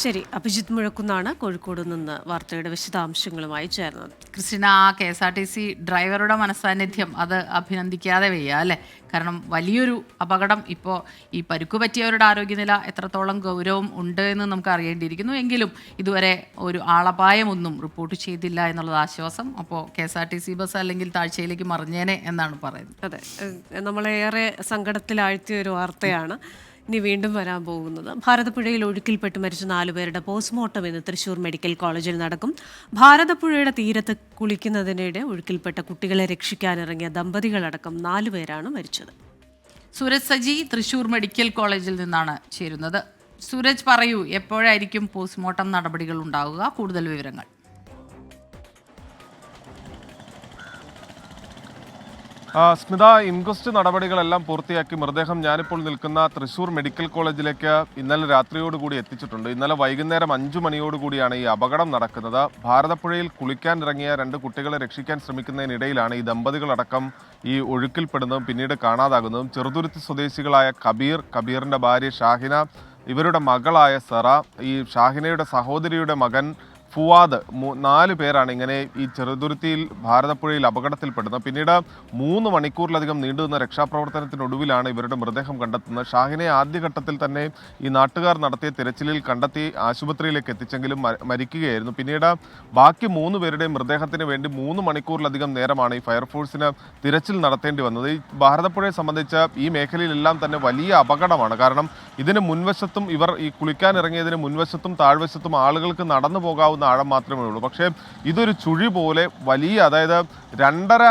ശരി, അഭിജിത്ത് മുഴക്കുന്നാണ് കോഴിക്കോട് നിന്ന് വാർത്തയുടെ വിശദാംശങ്ങളുമായി ചേർന്നത്. ക്രിസ്റ്റിന, ആ KSRTC ഡ്രൈവറുടെ മനസാന്നിധ്യം അത് അഭിനന്ദിക്കാതെ വയ്യ അല്ലേ? കാരണം വലിയൊരു അപകടം. ഇപ്പോൾ ഈ പരുക്കു പറ്റിയവരുടെ ആരോഗ്യനില എത്രത്തോളം ഗൗരവം ഉണ്ട് എന്ന് നമുക്ക് അറിയേണ്ടിയിരിക്കുന്നു. എങ്കിലും ഇതുവരെ ഒരു ആളപായമൊന്നും റിപ്പോർട്ട് ചെയ്തില്ല എന്നുള്ളത് ആശ്വാസം. അപ്പോൾ KSRTC ബസ് അല്ലെങ്കിൽ താഴ്ചയിലേക്ക് മറിഞ്ഞേനെ എന്നാണ് പറയുന്നത്. അതെ, നമ്മളേറെ സങ്കടത്തിലാഴ്ത്തിയ ഒരു വാർത്തയാണ് ഇനി വീണ്ടും വരാൻ പോകുന്നത്. ഭാരതപ്പുഴയിൽ ഒഴുക്കിൽപ്പെട്ട് മരിച്ച 4 പേരുടെ പോസ്റ്റ്മോർട്ടം ഇന്ന് തൃശൂർ മെഡിക്കൽ കോളേജിൽ നടക്കും. ഭാരതപ്പുഴയുടെ തീരത്ത് കുളിക്കുന്നതിനിടെ ഒഴുക്കിൽപ്പെട്ട കുട്ടികളെ രക്ഷിക്കാനിറങ്ങിയ ദമ്പതികളടക്കം 4 പേരാണ് മരിച്ചത്. സൂരജ് സജി തൃശൂർ മെഡിക്കൽ കോളേജിൽ നിന്നാണ് ചേരുന്നത്. സൂരജ്, പറയൂ, എപ്പോഴായിരിക്കും പോസ്റ്റ്മോർട്ടം നടപടികൾ ഉണ്ടാവുക? കൂടുതൽ വിവരങ്ങൾ. സ്മിത, ഇൻക്വസ്റ്റ് നടപടികളെല്ലാം പൂർത്തിയാക്കി മൃതദേഹം ഞാനിപ്പോൾ നിൽക്കുന്ന തൃശൂർ മെഡിക്കൽ കോളേജിലേക്ക് ഇന്നലെ രാത്രിയോടുകൂടി എത്തിച്ചിട്ടുണ്ട്. ഇന്നലെ വൈകുന്നേരം 5 മണിയോടുകൂടിയാണ് ഈ അപകടം നടക്കുന്നത്. ഭാരതപ്പുഴയിൽ കുളിക്കാൻ ഇറങ്ങിയ 2 കുട്ടികളെ രക്ഷിക്കാൻ ശ്രമിക്കുന്നതിനിടയിലാണ് ഈ ദമ്പതികളടക്കം ഈ ഒഴുക്കിൽപ്പെടുന്നതും പിന്നീട് കാണാതാകുന്നതും. ചെറുതുരുത്തി സ്വദേശികളായ കബീറിന്റെ ഭാര്യ ഷാഹിന, ഇവരുടെ മകളായ സെറ, ഈ ഷാഹിനയുടെ സഹോദരിയുടെ മകൻ ഫുവാദ് 4 പേരാണ് ഇങ്ങനെ ഈ ചെറുതുരുത്തിയിൽ ഭാരതപ്പുഴയിൽ അപകടത്തിൽപ്പെടുന്നത്. പിന്നീട് 3 മണിക്കൂറിലധികം നീണ്ടുനിന്ന രക്ഷാപ്രവർത്തനത്തിനൊടുവിലാണ് ഇവരുടെ മൃതദേഹം കണ്ടെത്തുന്നത്. ഷാഹിനെ ആദ്യഘട്ടത്തിൽ തന്നെ ഈ നാട്ടുകാർ നടത്തിയ തിരച്ചിലിൽ കണ്ടെത്തി ആശുപത്രിയിലേക്ക് എത്തിച്ചെങ്കിലും മരിക്കുകയായിരുന്നു. പിന്നീട് ബാക്കി 3 പേരുടെയും മൃതദേഹത്തിന് വേണ്ടി 3 മണിക്കൂറിലധികം നേരമാണ് ഈ ഫയർഫോഴ്സിന് തിരച്ചിൽ നടത്തേണ്ടി വന്നത്. ഈ ഭാരതപ്പുഴയെ സംബന്ധിച്ച് ഈ മേഖലയിലെല്ലാം തന്നെ വലിയ അപകടമാണ്. കാരണം ഇതിന് മുൻവശത്തും ഇവർ ഈ കുളിക്കാനിറങ്ങിയതിന് മുൻവശത്തും താഴ്വശത്തും ആളുകൾക്ക് നടന്നു പോകാവുന്ന ആഴം മാത്രമേ ഉള്ളൂ. പക്ഷേ ഇതൊരു ചുഴി പോലെ വലിയ, അതായത് 2.5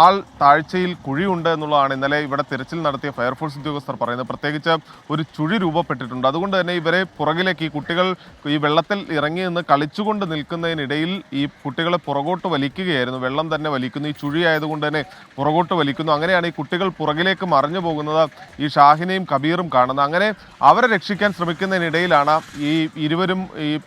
ആൾ താഴ്ചയിൽ കുഴിയുണ്ട് എന്നുള്ളതാണ് ഇന്നലെ ഇവിടെ തിരച്ചിൽ നടത്തിയ ഫയർഫോഴ്സ് ഉദ്യോഗസ്ഥർ പറയുന്നത്. പ്രത്യേകിച്ച് ഒരു ചുഴി രൂപപ്പെട്ടിട്ടുണ്ട്. അതുകൊണ്ട് തന്നെ ഇവരെ പുറകിലേക്ക്, ഈ കുട്ടികൾ ഈ വെള്ളത്തിൽ ഇറങ്ങി നിന്ന് കളിച്ചുകൊണ്ട് നിൽക്കുന്നതിനിടയിൽ ഈ കുട്ടികളെ പുറകോട്ട് വലിക്കുകയായിരുന്നു. വെള്ളം തന്നെ വലിക്കുന്നു, ഈ ചുഴി ആയതുകൊണ്ട് തന്നെ പുറകോട്ട് വലിക്കുന്നു. അങ്ങനെയാണ് ഈ കുട്ടികൾ പുറകിലേക്ക് മറിഞ്ഞു പോകുന്നത് ഈ ഷാഹിനെയും കബീറും കാണുന്നത്. അങ്ങനെ അവരെ രക്ഷിക്കാൻ ശ്രമിക്കുന്നതിനിടയിലാണ് ഈ ഇരുവരും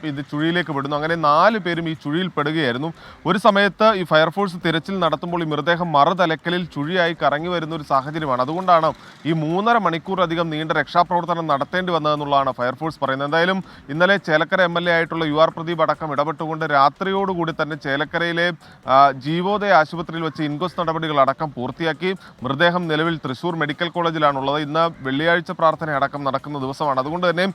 ഇത് ചുഴിയിലേക്ക് വിടുന്നു. അങ്ങനെ 4 പേരും ഈ ചുഴിയിൽ പെടുകയായിരുന്നു. ഒരു സമയത്ത് ഈ ഫയർഫോഴ്സ് തിരച്ചിൽ നടത്തുമ്പോൾ ഈ മൃതദേഹം മറുതലക്കലിൽ ചുഴിയായി കറങ്ങി വരുന്ന ഒരു സാഹചര്യമാണ്. അതുകൊണ്ടാണ് ഈ 3.5 മണിക്കൂറിലധികം നീണ്ട രക്ഷാപ്രവർത്തനം നടത്തേണ്ടി വന്നതെന്നുള്ളതാണ് ഫയർഫോഴ്സ് പറയുന്നത്. എന്തായാലും ഇന്നലെ ചേലക്കര MLA ആയിട്ടുള്ള UR പ്രദീപ് അടക്കം ഇടപെട്ടുകൊണ്ട് രാത്രിയോടുകൂടി തന്നെ ചേലക്കരയിലെ ജീവോദയ ആശുപത്രിയിൽ വെച്ച് ഇൻക്വസ്റ്റ് നടപടികൾ അടക്കം പൂർത്തിയാക്കി. മൃതദേഹം നിലവിൽ തൃശൂർ മെഡിക്കൽ കോളേജിലാണുള്ളത്. ഇന്ന് വെള്ളിയാഴ്ച പ്രാർത്ഥന അടക്കം നടക്കുന്ന ദിവസമാണ്. അതുകൊണ്ട് തന്നെ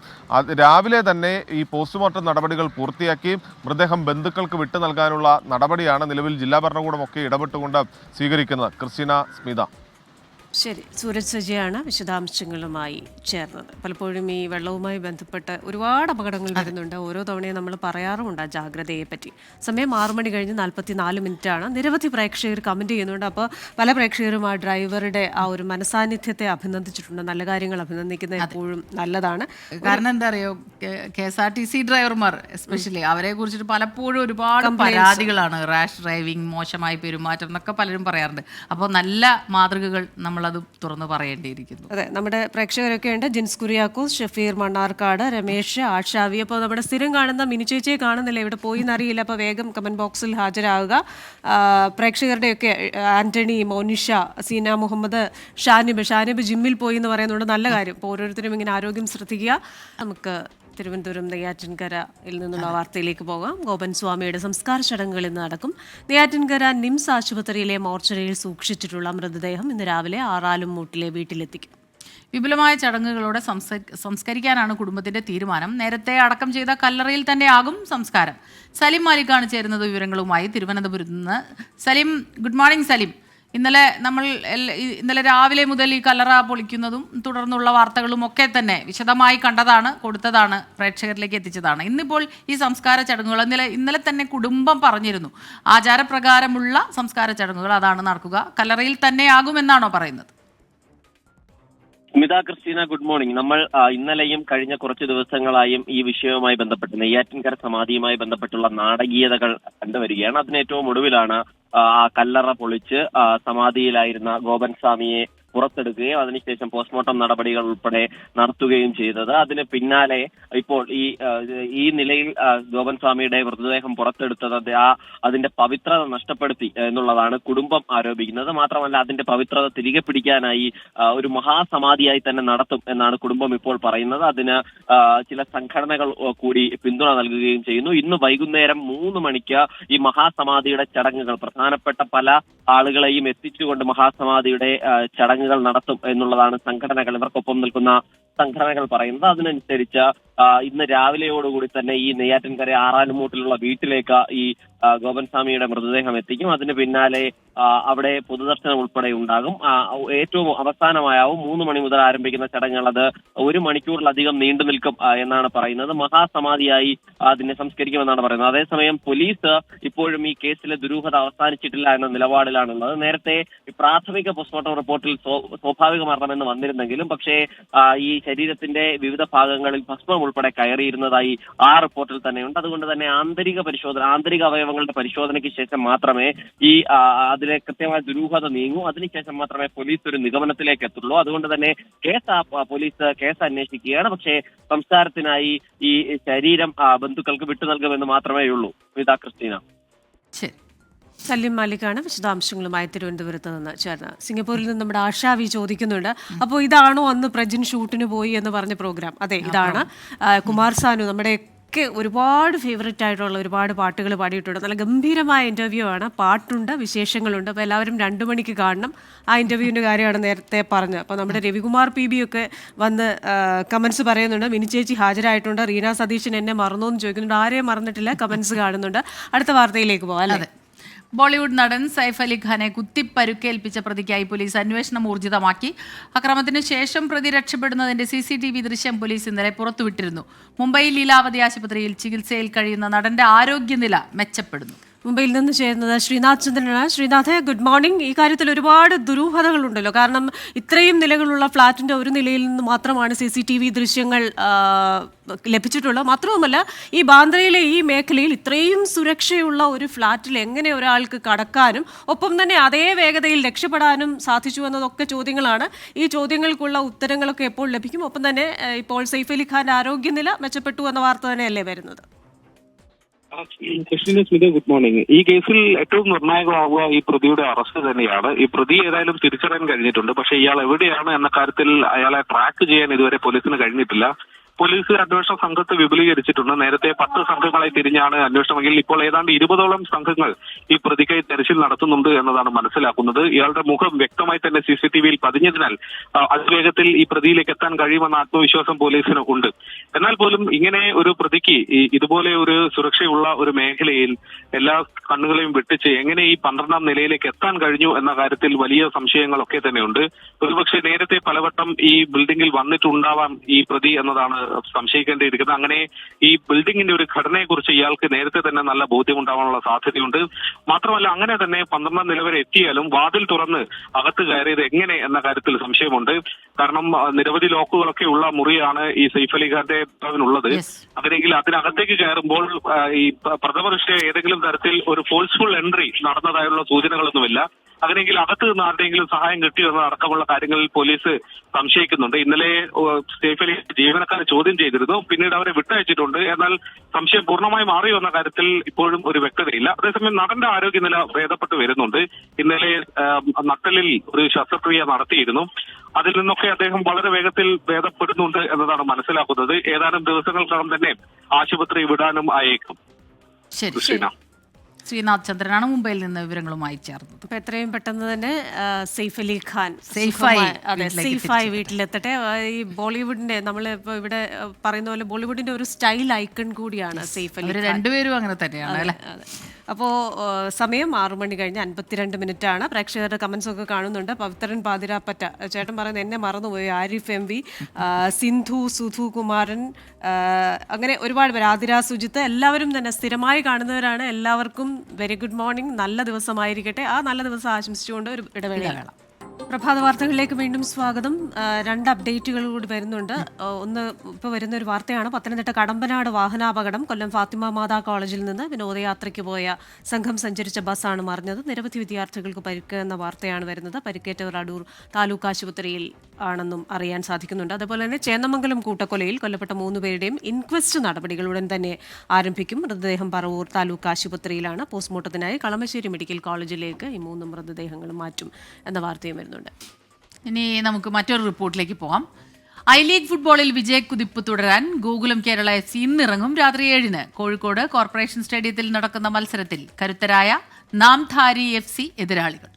രാവിലെ തന്നെ ഈ പോസ്റ്റ്മോർട്ടം നടപടികൾ പൂർത്തിയാക്കി മൃതദേഹം ബന്ധുക്കൾക്ക് വിട്ടു നൽകാനുള്ള നടപടിയാണ് നിലവിൽ ജില്ലാ ഭരണകൂടമൊക്കെ ഇടപെട്ടുകൊണ്ട് സ്വീകരിക്കുന്നത്. ക്രിസ്റ്റീന, സ്മിത. ശരി, സൂരജ് സജിയാണ് വിശദാംശങ്ങളുമായി ചേർന്നത്. പലപ്പോഴും ഈ വെള്ളവുമായി ബന്ധപ്പെട്ട് ഒരുപാട് അപകടങ്ങൾ വരുന്നുണ്ട്. ഓരോ തവണയും നമ്മൾ പറയാറുമുണ്ട് ആ ജാഗ്രതയെ പറ്റി. സമയം 6 മണി കഴിഞ്ഞ് 44 മിനിറ്റാണ്. നിരവധി പ്രേക്ഷകർ കമൻറ്റ് ചെയ്യുന്നുണ്ട്. അപ്പോൾ പല പ്രേക്ഷകരും ആ ഡ്രൈവറുടെ ആ ഒരു മനസാന്നിധ്യത്തെ അഭിനന്ദിച്ചിട്ടുണ്ട്. നല്ല കാര്യങ്ങൾ അഭിനന്ദിക്കുന്നത് എപ്പോഴും നല്ലതാണ്. കാരണം എന്താ അറിയോ, KSRTC ഡ്രൈവർമാർ എസ്പെഷ്യലി അവരെ കുറിച്ചിട്ട് പലപ്പോഴും ഒരുപാട് പരാതികളാണ്. റാഷ് ഡ്രൈവിംഗ്, മോശമായി പെരുമാറ്റം എന്നൊക്കെ പലരും പറയാറുണ്ട്. അപ്പോൾ നല്ല മാതൃകകൾ നമ്മളത് തുറന്ന് പറയേണ്ടിയിരിക്കുന്നു. അതെ, നമ്മുടെ പ്രേക്ഷകരൊക്കെ ഉണ്ട്. ജിൻസ് കുര്യാക്കോസ്, ഷഫീർ മണ്ണാർക്കാട്, രമേശ്, ആഷാവി. അപ്പോൾ നമ്മുടെ സ്ഥിരം കാണുന്ന മിനി ചേച്ചിയെ കാണുന്നില്ല, ഇവിടെ പോയി എന്നറിയില്ല. അപ്പോൾ വേഗം കമന്റ് ബോക്സിൽ ഹാജരാകുക. പ്രേക്ഷകരുടെയൊക്കെ ആന്റണി, മോനിഷ, സീന മുഹമ്മദ്, ഷാനിബ് ജിമ്മിൽ പോയി എന്ന് പറയുന്നുണ്ട്. നല്ല കാര്യം. അപ്പോൾ ഓരോരുത്തരും ഇങ്ങനെ ആരോഗ്യം ശ്രദ്ധിക്കുക. നമുക്ക് തിരുവനന്തപുരം നെയ്യാറ്റിൻകരയിൽ നിന്നുള്ള വാർത്തയിലേക്ക് പോകാം. ഗോപൻ സ്വാമിയുടെ സംസ്കാര ചടങ്ങുകൾ ഇന്ന് നടക്കും. നെയ്യാറ്റിൻകര നിംസ് ആശുപത്രിയിലെ മോർച്ചറിയിൽ സൂക്ഷിച്ചിട്ടുള്ള മൃതദേഹം ഇന്ന് രാവിലെ ആറാലുംമൂട്ടിലെ വീട്ടിലെത്തിക്കും. വിപുലമായ ചടങ്ങുകളോടെ സംസ്കരിക്കാനാണ് കുടുംബത്തിന്റെ തീരുമാനം. നേരത്തെ അടക്കം ചെയ്ത കല്ലറയിൽ തന്നെയാകും സംസ്കാരം. സലിം മാലിക്കാണ് ചേരുന്നത് വിവരങ്ങളുമായി തിരുവനന്തപുരത്ത് നിന്ന്. Salim, good morning Salim. ഇന്നലെ രാവിലെ മുതൽ ഈ കല്ലറ പൊളിക്കുന്നതും തുടർന്നുള്ള വാർത്തകളും ഒക്കെ തന്നെ വിശദമായി കണ്ടതാണ്, കൊടുത്തതാണ്, പ്രേക്ഷകരിലേക്ക് എത്തിച്ചതാണ്. ഇന്നിപ്പോൾ ഈ സംസ്കാര ചടങ്ങുകൾ ഇന്നലെ തന്നെ കുടുംബം പറഞ്ഞിരുന്നു. ആചാരപ്രകാരമുള്ള സംസ്കാര ചടങ്ങുകൾ അതാണ് നടക്കുക. കല്ലറയിൽ തന്നെയാകുമെന്നാണോ പറയുന്നത്? Smitha, Christina, good morning. നമ്മൾ ഇന്നലെയും കഴിഞ്ഞ കുറച്ച് ദിവസങ്ങളായും ഈ വിഷയവുമായി ബന്ധപ്പെട്ട് നെയ്യാറ്റിൻകര സമാധിയുമായി ബന്ധപ്പെട്ടുള്ള നാടകീയതകൾ കണ്ടുവരികയാണ്. അതിന് ഏറ്റവും ഒടുവിലാണ് ആ കല്ലറ പൊളിച്ച് സമാധിയിലായിരുന്ന ഗോപൻ സ്വാമിയെ പുറത്തെടുക്കുകയും അതിനുശേഷം പോസ്റ്റ്മോർട്ടം നടപടികൾ ഉൾപ്പെടെ നടത്തുകയും ചെയ്തത്. അതിന് പിന്നാലെ ഇപ്പോൾ ഈ നിലയിൽ ഗോപൻ സ്വാമിയുടെ മൃതദേഹം പുറത്തെടുത്തത് അതിന്റെ പവിത്രത നഷ്ടപ്പെടുത്തി എന്നുള്ളതാണ് കുടുംബം ആരോപിക്കുന്നത്. മാത്രമല്ല അതിന്റെ പവിത്രത തിരികെ പിടിക്കാനായി ഒരു മഹാസമാധിയായി തന്നെ നടത്തും എന്നാണ് കുടുംബം ഇപ്പോൾ പറയുന്നത്. അതിന് ചില സംഘടനകൾ കൂടി പിന്തുണ നൽകുകയും ചെയ്യുന്നു. ഇന്ന് വൈകുന്നേരം 3 മണിക്ക് ഈ മഹാസമാധിയുടെ ചടങ്ങുകൾ, പ്രധാനപ്പെട്ട പല ആളുകളെയും എത്തിച്ചുകൊണ്ട് മഹാസമാധിയുടെ ചടങ്ങുകൾ നടത്തും എന്നുള്ളതാണ് സംഘടനകൾ, ഇവർക്കൊപ്പം നിൽക്കുന്ന സംഘടനകൾ പറയുന്നത്. അതിനനുസരിച്ച് ഇന്ന് രാവിലെയോടുകൂടി തന്നെ ഈ നെയ്യാറ്റിൻകര ആറാലുമൂട്ടിലുള്ള വീട്ടിലേക്ക് ഈ ഗോപൻ സ്വാമിയുടെ മൃതദേഹം എത്തിക്കും. അതിന് പിന്നാലെ അവിടെ പൊതുദർശനം ഉൾപ്പെടെ ഉണ്ടാകും. ഏറ്റവും അവസാനമായാവും 3 മണി മുതൽ ആരംഭിക്കുന്ന ചടങ്ങുകൾ അത് 1 മണിക്കൂറിലധികം നീണ്ടു നിൽക്കും എന്നാണ് പറയുന്നത്. മഹാസമാധിയായി അതിനെ സംസ്കരിക്കുമെന്നാണ് പറയുന്നത്. അതേസമയം പോലീസ് ഇപ്പോഴും ഈ കേസിലെ ദുരൂഹത അവസാനിച്ചിട്ടില്ല എന്ന നിലപാടിലാണുള്ളത്. നേരത്തെ പ്രാഥമിക പോസ്റ്റ്മോർട്ടം റിപ്പോർട്ടിൽ സ്വാഭാവിക മരണമെന്ന് വന്നിരുന്നെങ്കിലും പക്ഷേ ഈ ശരീരത്തിന്റെ വിവിധ ഭാഗങ്ങളിൽ ഭസ്മം ഉൾപ്പെടെ കയറിയിരുന്നതായി ആ റിപ്പോർട്ടിൽ തന്നെയുണ്ട്. അതുകൊണ്ട് തന്നെ ആന്തരിക അവയവങ്ങളുടെ പരിശോധനയ്ക്ക് ശേഷം മാത്രമേ ഈ അതിലെ കൃത്യമായ ദുരൂഹത നീങ്ങൂ. അതിനുശേഷം മാത്രമേ പോലീസ് ഒരു നിഗമനത്തിലേക്ക് എത്തുള്ളൂ. അതുകൊണ്ട് തന്നെ പോലീസ് കേസ് അന്വേഷിക്കുകയാണ്. പക്ഷേ സംസ്കാരത്തിനായി ഈ ശരീരം ബന്ധുക്കൾക്ക് വിട്ടു നൽകുമെന്ന് മാത്രമേ ഉള്ളൂ. വിത, ക്രിസ്റ്റീന. ശരി. സലിം മാലിക്കാണ് വിശദാംശങ്ങളുമായി തിരുവനന്തപുരത്ത് നിന്ന് ചേർന്നത്. സിംഗപ്പൂരിൽ നിന്ന് നമ്മുടെ ആഷാവി ചോദിക്കുന്നുണ്ട്, അപ്പോൾ ഇതാണോ അന്ന് പ്രജിൻ ഷൂട്ടിന് പോയി എന്ന് പറഞ്ഞ പ്രോഗ്രാം? അതെ, ഇതാണ്. കുമാർ സാനു, നമ്മുടെ ഒക്കെ ഒരുപാട് ഫേവററ്റ് ആയിട്ടുള്ള ഒരുപാട് പാട്ടുകൾ പാടിയിട്ടുണ്ട്. നല്ല ഗംഭീരമായ ഇൻ്റർവ്യൂ ആണ്, പാട്ടുണ്ട്, വിശേഷങ്ങളുണ്ട്. അപ്പോൾ എല്ലാവരും 2 മണിക്ക് കാണണം. ആ ഇൻ്റർവ്യൂവിൻ്റെ കാര്യമാണ് നേരത്തെ പറഞ്ഞത്. അപ്പോൾ നമ്മുടെ രവികുമാർ PB ഒക്കെ വന്ന് കമൻസ് പറയുന്നുണ്ട്. മിനി ചേച്ചി ഹാജരായിട്ടുണ്ട്. റീന സതീശൻ എന്നെ മറന്നോ എന്ന് ചോദിക്കുന്നുണ്ട്. ആരെയും മറന്നിട്ടില്ല, കമൻസ് കാണുന്നുണ്ട്. അടുത്ത വാർത്തയിലേക്ക് പോകാം അല്ലേ? ബോളിവുഡ് നടൻ സൈഫ് അലി ഖാനെ കുത്തിപ്പരുക്കേൽപ്പിച്ച പ്രതിക്കായി പോലീസ് അന്വേഷണം ഊർജിതമാക്കി. അക്രമത്തിന് ശേഷം പ്രതി രക്ഷപ്പെടുന്നതിന്റെ CCTV ദൃശ്യം പോലീസ് ഇന്നലെ പുറത്തുവിട്ടിരുന്നു. മുംബൈ ലീലാവതി ആശുപത്രിയിൽ ചികിത്സയിൽ കഴിയുന്ന നടന്റെ ആരോഗ്യനില മെച്ചപ്പെടുന്നു. മുംബൈയിൽ നിന്ന് ചേരുന്നത് ശ്രീനാഥ് ചന്ദ്രനാണ്. Sreenath, good morning. ഈ കാര്യത്തിൽ ഒരുപാട് ദുരൂഹതകളുണ്ടല്ലോ. കാരണം ഇത്രയും നിലകളുള്ള ഫ്ളാറ്റിന്റെ ഒരു നിലയിൽ നിന്ന് മാത്രമാണ് CCTV ദൃശ്യങ്ങൾ ലഭിച്ചിട്ടുള്ളത്. മാത്രവുമല്ല, ഈ ബാന്ദ്രയിലെ ഈ മേഖലയിൽ ഇത്രയും സുരക്ഷയുള്ള ഒരു ഫ്ളാറ്റിൽ എങ്ങനെ ഒരാൾക്ക് കടക്കാനും ഒപ്പം തന്നെ അതേ വേഗതയിൽ രക്ഷപ്പെടാനും സാധിച്ചു എന്നതൊക്കെ ചോദ്യങ്ങളാണ്. ഈ ചോദ്യങ്ങൾക്കുള്ള ഉത്തരങ്ങളൊക്കെ എപ്പോൾ ലഭിക്കും? ഒപ്പം തന്നെ ഇപ്പോൾ സൈഫ് അലി ഖാന്റെ ആരോഗ്യനില മെച്ചപ്പെട്ടു എന്ന വാർത്ത തന്നെയല്ലേ വരുന്നത്? Smitha, good morning. ഈ കേസിൽ ഏറ്റവും നിർണായകമാവുക ഈ പ്രതിയുടെ അറസ്റ്റ് തന്നെയാണ്. ഈ പ്രതി ഏതായാലും തിരിച്ചറിയാൻ കഴിഞ്ഞിട്ടുണ്ട്. പക്ഷേ ഇയാൾ എവിടെയാണ് എന്ന കാര്യത്തിൽ അയാളെ ട്രാക്ക് ചെയ്യാൻ ഇതുവരെ പോലീസിന് കഴിഞ്ഞിട്ടില്ല. പോലീസ് അന്വേഷണ സംഘത്തെ വിപുലീകരിച്ചിട്ടുണ്ട്. നേരത്തെ 10 സംഘങ്ങളായി തിരിഞ്ഞാണ് അന്വേഷണമെങ്കിൽ ഇപ്പോൾ ഏതാണ്ട് 20ഓളം സംഘങ്ങൾ ഈ പ്രതിക്കായി തെരച്ചിൽ നടത്തുന്നുണ്ട് എന്നതാണ് മനസ്സിലാക്കുന്നത്. ഇയാളുടെ മുഖം വ്യക്തമായി തന്നെ CCTVയിൽ പതിഞ്ഞതിനാൽ അതിവേഗത്തിൽ ഈ പ്രതിയിലേക്ക് എത്താൻ കഴിയുമെന്ന ആത്മവിശ്വാസം പോലീസിന് ഉണ്ട്. എന്നാൽ പോലും ഇങ്ങനെ ഒരു പ്രതിക്ക് ഇതുപോലെ ഒരു സുരക്ഷയുള്ള ഒരു മേഖലയിൽ എല്ലാ കണ്ണുകളെയും വെട്ടിച്ച് എങ്ങനെ ഈ 12ാം നിലയിലേക്ക് എത്താൻ കഴിഞ്ഞു എന്ന കാര്യത്തിൽ വലിയ സംശയങ്ങളൊക്കെ തന്നെയുണ്ട്. ഒരുപക്ഷെ നേരത്തെ പലവട്ടം ഈ ബിൽഡിംഗിൽ വന്നിട്ടുണ്ടാവാം ഈ പ്രതി എന്നതാണ് സംശയിക്കേണ്ടിയിരിക്കുന്നത്. അങ്ങനെ ഈ ബിൽഡിംഗിന്റെ ഒരു ഘടനയെക്കുറിച്ച് ഇയാൾക്ക് നേരത്തെ തന്നെ നല്ല ബോധ്യമുണ്ടാവാനുള്ള സാധ്യതയുണ്ട്. മാത്രമല്ല, അങ്ങനെ തന്നെ 12ാം നില വരെ എത്തിയാലും വാതിൽ തുറന്ന് അകത്ത് കയറിയത് എങ്ങനെ എന്ന കാര്യത്തിൽ സംശയമുണ്ട്. കാരണം നിരവധി ലോക്കുകളൊക്കെ ഉള്ള മുറിയാണ് ഈ സൈഫ് അലി ഖാന്റെ ഉള്ളത്. അങ്ങനെയെങ്കിൽ അതിനകത്തേക്ക് കയറുമ്പോൾ ഈ പ്രഥമ ദൃഷ്ട്യാ ഏതെങ്കിലും തരത്തിൽ ഒരു ഫോഴ്സ്ഫുൾ എൻട്രി നടന്നതായുള്ള സൂചനകളൊന്നുമില്ല. അങ്ങനെയെങ്കിൽ അകത്ത് നിന്ന് ആരുടെയെങ്കിലും സഹായം കിട്ടിയോ എന്നതടക്കമുള്ള കാര്യങ്ങളിൽ പോലീസ് സംശയിക്കുന്നുണ്ട്. ഇന്നലെ സൈഫ് അലി ജീവനക്കാരെ ചോദ്യം ചെയ്തിരുന്നു. പിന്നീട് അവരെ വിട്ടയച്ചിട്ടുണ്ട്. എന്നാൽ സംശയം പൂർണ്ണമായി മാറിയോ എന്ന കാര്യത്തിൽ ഇപ്പോഴും ഒരു വ്യക്തതയില്ല. അതേസമയം നടന്റെ ആരോഗ്യനില ഭേദപ്പെട്ടു വരുന്നുണ്ട്. ഇന്നലെ നട്ടലിൽ ഒരു ശസ്ത്രക്രിയ നടത്തിയിരുന്നു. അതിൽ നിന്നൊക്കെ അദ്ദേഹം വളരെ വേഗത്തിൽ ഭേദപ്പെടുന്നുണ്ട് എന്നതാണ് മനസ്സിലാക്കുന്നത്. ഏതാനും ദിവസങ്ങൾക്കകം തന്നെ ആശുപത്രി വിടാനും ആയേക്കും. ശരി. ശ്രീനാഥ് ചന്ദ്രനാണ് മുംബൈയിൽ നിന്ന് വിവരങ്ങളുമായി ചേർന്നത്. അപ്പൊ എത്രയും പെട്ടെന്ന് തന്നെ സൈഫ് അലി ഖാൻ സേഫായി വീട്ടിലെത്തട്ടെ. ഈ ബോളിവുഡിന്റെ നമ്മളിപ്പോ ഇവിടെ പറയുന്ന പോലെ ബോളിവുഡിന്റെ ഒരു സ്റ്റൈൽ ഐക്കൺ കൂടിയാണ് സൈഫ് അലി ഖാൻ. രണ്ടുപേരും അങ്ങനെ തന്നെയാണ് അല്ലേ? അപ്പോൾ സമയം 6 മണി കഴിഞ്ഞ് 52 മിനിറ്റാണ്. പ്രേക്ഷകരുടെ കമൻസ് ഒക്കെ കാണുന്നുണ്ട്. പവിത്രൻ പാതിരാപ്പറ്റ ചേട്ടൻ പറയുന്നത് എന്നെ മറന്നുപോയി. ആരിഫ് MV, സിന്ധു, സുധു കുമാരൻ, അങ്ങനെ ഒരുപാട് പേര്, ആതിര, സുജിത്ത്, എല്ലാവരും തന്നെ സ്ഥിരമായി കാണുന്നവരാണ്. എല്ലാവർക്കും വെരി ഗുഡ് മോർണിംഗ്, നല്ല ദിവസമായിരിക്കട്ടെ. ആ നല്ല ദിവസം ആശംസിച്ചുകൊണ്ട് ഒരു ഇടവേള കാണാം. പ്രഭാത വാർത്തകളിലേക്ക് വീണ്ടും സ്വാഗതം. 2 അപ്ഡേറ്റുകൾ കൂടി വരുന്നുണ്ട്. ഒന്ന് ഇപ്പോൾ വരുന്ന ഒരു വാർത്തയാണ്. പത്തനംതിട്ട കടമ്പനാട് വാഹനാപകടം. കൊല്ലം ഫാത്തിമ മാതാ കോളേജിൽ നിന്ന് വിനോദയാത്രയ്ക്ക് പോയ സംഘം സഞ്ചരിച്ച ബസ്സാണ് മറിഞ്ഞത്. നിരവധി വിദ്യാർത്ഥികൾക്ക് പരിക്ക് എന്ന വാർത്തയാണ് വരുന്നത്. പരിക്കേറ്റവർ അടൂർ താലൂക്ക് ആശുപത്രിയിൽ ആണെന്നും അറിയാൻ സാധിക്കുന്നുണ്ട്. അതുപോലെ തന്നെ ചേന്നമംഗലം കൂട്ടക്കൊലയിൽ കൊല്ലപ്പെട്ട 3 പേരുടെയും ഇൻക്വസ്റ്റ് നടപടികൾ ഉടൻ തന്നെ ആരംഭിക്കും. മൃതദേഹം പറവൂർ താലൂക്ക് ആശുപത്രിയിലാണ്. പോസ്റ്റ്മോർട്ടത്തിനായി കളമശ്ശേരി മെഡിക്കൽ കോളേജിലേക്ക് ഈ 3 മൃതദേഹങ്ങളും മാറ്റും എന്ന വാർത്തയും വരുന്നുണ്ട്. ഇനി നമുക്ക് മറ്റൊരു റിപ്പോർട്ടിലേക്ക് പോകാം. ഐ ലീഗ് ഫുട്ബോളിൽ വിജയക്കുതിപ്പ് തുടരാൻ ഗോകുലം കേരള FC ഇന്നിറങ്ങും. രാത്രി 7-ന് കോഴിക്കോട് കോർപ്പറേഷൻ സ്റ്റേഡിയത്തിൽ നടക്കുന്ന മത്സരത്തിൽ കരുത്തരായ നാംധാരി FC എതിരാളികൾ.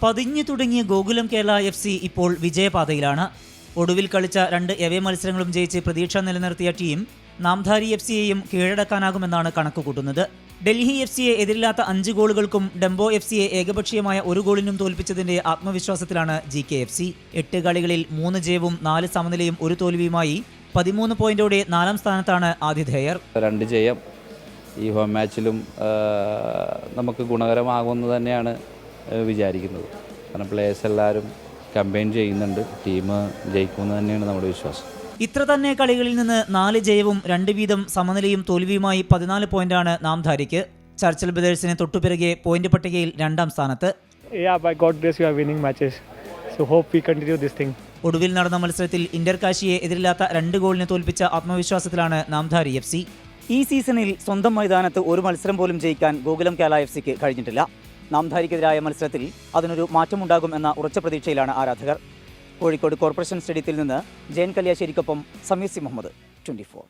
പതിഞ്ഞു തുടങ്ങിയ ഗോകുലം കേരള FC ഇപ്പോൾ വിജയപാതയിലാണ്. ഒടുവിൽ കളിച്ച 2 എവേ മത്സരങ്ങളും ജയിച്ച് പ്രതീക്ഷ നിലനിർത്തിയ ടീം നാംധാരി FCയെയും കീഴടക്കാനാകുമെന്നാണ് കണക്കുകൂട്ടുന്നത്. ഡൽഹി FCയെ എതിരില്ലാത്ത 5 ഗോളുകൾക്കും ഡംബോ FCയെ ഏകപക്ഷീയമായ 1 ഗോളിനും തോൽപ്പിച്ചതിന്റെ ആത്മവിശ്വാസത്തിലാണ് GKFC. 8 കളികളിൽ 3 ജയവും 4 സമനിലയും 1 തോൽവിയുമായി 13 പോയിന്റോടെ 4ാം സ്ഥാനത്താണ് ആതിഥേയർ. 2 ജയം ഈ ഹോം മാച്ചിലും നമുക്ക് ഗുണകരമാകുമെന്ന് തന്നെയാണ് വിചാരിക്കുന്നത്. കാരണം പ്ലേയേഴ്സ് എല്ലാവരും കമ്പൈൻ ചെയ്യുന്നുണ്ട്. ടീം ജയിക്കുമെന്ന് തന്നെയാണ് നമ്മുടെ വിശ്വാസം. ഇത്ര തന്നെ കളികളിൽ നിന്ന് 4 ജയവും 2 വീതം സമനിലയും തോൽവിയുമായി 14 പോയിന്റാണ് നാംധാരിക്ക്. ചർച്ചിൽ ബ്രദേഴ്സിന് തൊട്ടുപിറകെ പോയിന്റ് പട്ടികയിൽ 2ാം സ്ഥാനത്ത്. ഒടുവിൽ നടന്ന മത്സരത്തിൽ ഇന്റർകാശിയെ എതിരില്ലാത്ത 2 ഗോളിന് തോൽപ്പിച്ച ആത്മവിശ്വാസത്തിലാണ് നാംധാരി FC. ഈ സീസണിൽ സ്വന്തം മൈതാനത്ത് ഒരു മത്സരം പോലും ജയിക്കാൻ ഗോകുലം കേരള FCക്ക് കഴിഞ്ഞിട്ടില്ല. നാംധാരിക്കെതിരായ മത്സരത്തിൽ അതിനൊരു മാറ്റമുണ്ടാകും എന്ന ഉറച്ച പ്രതീക്ഷയിലാണ് ആരാധകർ. കോഴിക്കോട് കോർപ്പറേഷൻ സ്റ്റേഡിയത്തിൽ നിന്ന് ജയൻ കല്യാശ്ശേരിക്കൊപ്പം സമീർ സി മുഹമ്മദ്, 24.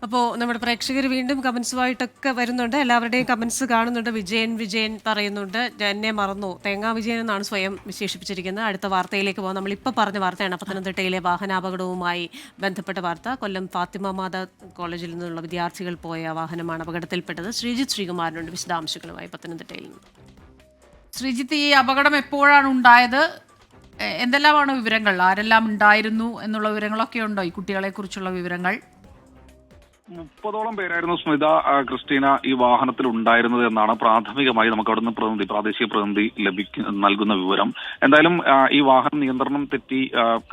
അപ്പോൾ നമ്മുടെ പ്രേക്ഷകർ വീണ്ടും കമൻസുമായിട്ടൊക്കെ വരുന്നുണ്ട്. എല്ലാവരുടെയും കമൻസ് കാണുന്നുണ്ട്. വിജയൻ പറയുന്നുണ്ട്, എന്നെ മറന്നു, തേങ്ങാ വിജയൻ എന്നാണ് സ്വയം വിശേഷിപ്പിച്ചിരിക്കുന്നത്. അടുത്ത വാർത്തയിലേക്ക് പോകാം. നമ്മളിപ്പോൾ പറഞ്ഞ വാർത്തയാണ് പത്തനംതിട്ടയിലെ വാഹനാപകടവുമായി ബന്ധപ്പെട്ട വാർത്ത. കൊല്ലം ഫാത്തിമ മാതാ കോളേജിൽ നിന്നുള്ള വിദ്യാർത്ഥികൾ പോയ വാഹനമാണ് അപകടത്തിൽപ്പെട്ടത്. ശ്രീകുമാരനുണ്ട് വിശദാംശങ്ങളുമായി പത്തനംതിട്ടയിൽ നിന്ന്. ശ്രീജിത്ത്, ഈ അപകടം എപ്പോഴാണ് ഉണ്ടായത്? എന്തെല്ലാമാണ് വിവരങ്ങൾ? ആരെല്ലാം ഉണ്ടായിരുന്നു എന്നുള്ള വിവരങ്ങളൊക്കെ ഉണ്ടോ? ഈ കുട്ടികളെ കുറിച്ചുള്ള വിവരങ്ങൾ? 30ഓളം പേരായിരുന്നു സ്മിത ക്രിസ്റ്റീന ഈ വാഹനത്തിൽ ഉണ്ടായിരുന്നത് എന്നാണ് പ്രാഥമികമായി നമുക്ക് അവിടുന്ന് പ്രാദേശിക പ്രതിനിധി നൽകുന്ന വിവരം. എന്തായാലും ഈ വാഹനം നിയന്ത്രണം തെറ്റി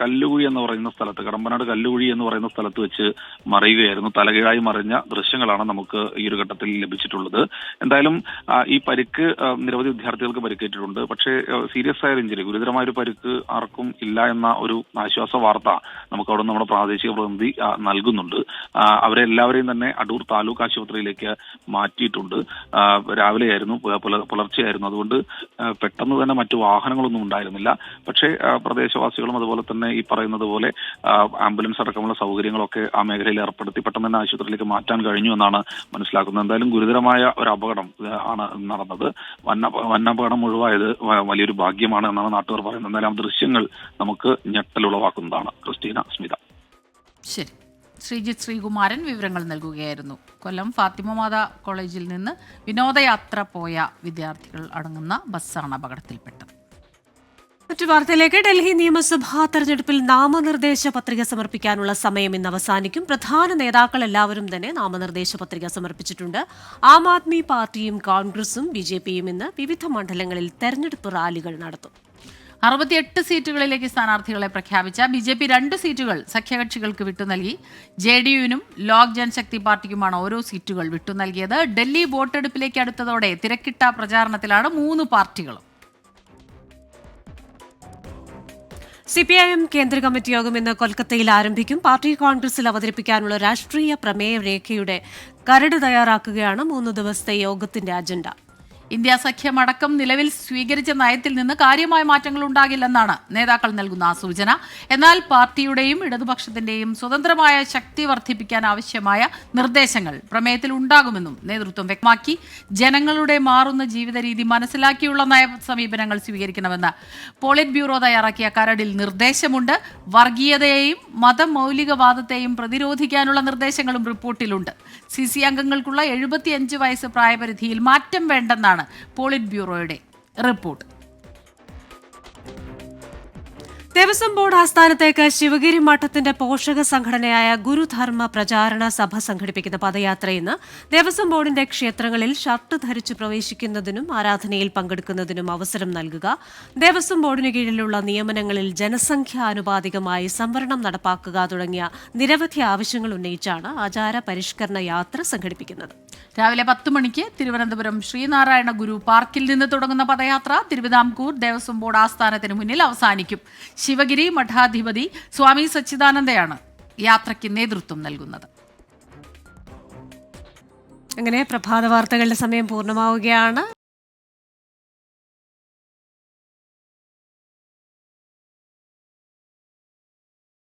കല്ലുകുഴി എന്ന് പറയുന്ന സ്ഥലത്ത്, കടമ്പനാട് കല്ലുകുഴി എന്ന് പറയുന്ന സ്ഥലത്ത് വെച്ച് മറിയുകയായിരുന്നു. തലകീഴായി മറിഞ്ഞ ദൃശ്യങ്ങളാണ് നമുക്ക് ഈ ഒരു ഘട്ടത്തിൽ ലഭിച്ചിട്ടുള്ളത്. എന്തായാലും ഈ പരിക്ക് നിരവധി വിദ്യാർത്ഥികൾക്ക് പരിക്കേറ്റിട്ടുണ്ട്. പക്ഷേ സീരിയസ് ആയ ഇഞ്ചുറി, ഗുരുതരമായൊരു പരിക്ക് ആർക്കും ഇല്ല എന്ന ഒരു ആശ്വാസ വാർത്ത നമുക്ക് അവിടെ നമ്മുടെ പ്രാദേശിക പ്രതിനിധി നൽകുന്നുണ്ട്. അവരെല്ലാവരെയും തന്നെ അടൂർ താലൂക്ക് ആശുപത്രിയിലേക്ക് മാറ്റിയിട്ടുണ്ട്. രാവിലെയായിരുന്നു, പുലർച്ചെയായിരുന്നു. അതുകൊണ്ട് പെട്ടെന്ന് തന്നെ മറ്റു വാഹനങ്ങളൊന്നും ഉണ്ടായിരുന്നില്ല. പക്ഷേ പ്രദേശവാസികളും അതുപോലെ തന്നെ ഈ പറയുന്നത് പോലെ ആംബുലൻസ് അടക്കമുള്ള സൗകര്യങ്ങളൊക്കെ ആ മേഖലയിൽ ഏർപ്പെടുത്തി പെട്ടെന്ന് തന്നെ ആശുപത്രിയിലേക്ക് മാറ്റാൻ കഴിഞ്ഞു എന്നാണ് മനസ്സിലാക്കുന്നത്. എന്തായാലും ഗുരുതരമായ ഒരു അപകടം ആണ് നടന്നത്. വന്നപകടം ഒഴിവായത് വലിയൊരു ഭാഗ്യമാണ് എന്നാണ് നാട്ടുകാർ പറയുന്നത്. എന്തായാലും ദൃശ്യങ്ങൾ നമുക്ക് ഞെട്ടലുളവാക്കുന്നതാണ്. ക്രിസ്റ്റീന, സ്മിത. ശരി, ശ്രീകുമാരൻ വിവരങ്ങൾ നൽകുകയായിരുന്നു. കൊല്ലം ഫാത്തിമ മാതാ കോളേജിൽ നിന്ന് വിനോദയാത്ര പോയ വിദ്യാർത്ഥികൾ അടങ്ങുന്ന ബസ്സാണ് അപകടത്തിൽപ്പെട്ടത്. മറ്റു വാർത്തയിലേക്ക്. ഡൽഹി നിയമസഭാ തെരഞ്ഞെടുപ്പിൽ നാമനിർദ്ദേശ പത്രിക സമർപ്പിക്കാനുള്ള സമയം ഇന്ന് അവസാനിക്കും. പ്രധാന നേതാക്കൾ എല്ലാവരും തന്നെ നാമനിർദ്ദേശ പത്രിക സമർപ്പിച്ചിട്ടുണ്ട്. ആം ആദ്മി പാർട്ടിയും കോൺഗ്രസും BJPയും ഇന്ന് വിവിധ മണ്ഡലങ്ങളിൽ തെരഞ്ഞെടുപ്പ് റാലികൾ നടത്തും. 68 സീറ്റുകളിലേക്ക് സ്ഥാനാർത്ഥികളെ പ്രഖ്യാപിച്ച BJP 2 സീറ്റുകൾ സഖ്യകക്ഷികൾക്ക് വിട്ടുനൽകി. JDUവിനും ലോക് ജനശക്തി പാർട്ടിക്കുമാണ് ഓരോ സീറ്റുകൾ വിട്ടുനൽകിയത്. ഡൽഹി വോട്ടെടുപ്പിലേക്ക് അടുത്തതോടെ തിരക്കിട്ട പ്രചാരണത്തിലാണ് 3 പാർട്ടികളും. CPIM കേന്ദ്ര കമ്മിറ്റി യോഗം ഇന്ന് കൊൽക്കത്തയിൽ ആരംഭിക്കും. പാർട്ടി കോൺഗ്രസിൽ അവതരിപ്പിക്കാനുള്ള രാഷ്ട്രീയ പ്രമേയ രേഖയുടെ കരട് തയ്യാറാക്കുകയാണ് 3 ദിവസത്തെ യോഗത്തിന്റെ അജണ്ട. ഇന്ത്യ സഖ്യമടക്കം നിലവിൽ സ്വീകരിച്ച നയത്തിൽ നിന്ന് കാര്യമായ മാറ്റങ്ങൾ ഉണ്ടാകില്ലെന്നാണ് നേതാക്കൾ നൽകുന്ന സൂചന. എന്നാൽ പാർട്ടിയുടെയും ഇടതുപക്ഷത്തിന്റെയും സ്വതന്ത്രമായ ശക്തി വർദ്ധിപ്പിക്കാൻ ആവശ്യമായ നിർദ്ദേശങ്ങൾ പ്രമേയത്തിൽ ഉണ്ടാകുമെന്നും നേതൃത്വം വ്യക്തമാക്കി. ജനങ്ങളുടെ മാറുന്ന ജീവിത രീതി മനസ്സിലാക്കിയുള്ള നയ സമീപനങ്ങൾ സ്വീകരിക്കണമെന്ന് പോളിറ്റ് ബ്യൂറോ തയ്യാറാക്കിയ കരടിൽ നിർദ്ദേശമുണ്ട്. വർഗീയതയെയും മതമൗലികവാദത്തെയും പ്രതിരോധിക്കാനുള്ള നിർദ്ദേശങ്ങളും റിപ്പോർട്ടിലുണ്ട്. CC അംഗങ്ങൾക്കുള്ള 75 വയസ്സ് പ്രായപരിധിയിൽ മാറ്റം വേണ്ടെന്നാണ് പോളിറ്റ് ബ്യൂറോയുടെ റിപ്പോർട്ട്. ദേവസ്വം ബോർഡ് ആസ്ഥാനത്തേക്ക് ശിവഗിരി മഠത്തിന്റെ പോഷക സംഘടനയായ ഗുരുധർമ്മ പ്രചാരണ സഭ സംഘടിപ്പിക്കുന്ന പദയാത്ര ഇന്ന് ദേവസ്വം ബോർഡിന്റെ ക്ഷേത്രങ്ങളിൽ ഷർട്ട് ധരിച്ച് പ്രവേശിക്കുന്നതിനും ആരാധനയിൽ പങ്കെടുക്കുന്നതിനും അവസരം നൽകുക, ദേവസ്വം ബോർഡിന് കീഴിലുള്ള നിയമനങ്ങളിൽ ജനസംഖ്യാനുപാതികമായി സംവരണം നടപ്പാക്കുക തുടങ്ങിയ നിരവധി ആവശ്യങ്ങൾ ഉന്നയിച്ചാണ് ആചാര പരിഷ്കരണ യാത്ര സംഘടിപ്പിക്കുന്നത്. രാവിലെ 10 മണിക്ക് തിരുവനന്തപുരം ശ്രീനാരായണ ഗുരു പാർക്കിൽ നിന്ന് തുടങ്ങുന്ന പദയാത്ര തിരുവിതാംകൂർ ദേവസ്വം ബോർഡ് ആസ്ഥാനത്തിന് മുന്നിൽ അവസാനിക്കും. ശിവഗിരി മഠാധിപതി സ്വാമി സച്ചിദാനന്ദയാണ് യാത്രയ്ക്ക് നേതൃത്വം നൽകുന്നത്. അങ്ങനെ പ്രഭാത വാർത്തകളുടെ സമയം പൂർണ്ണമാവുകയാണ്.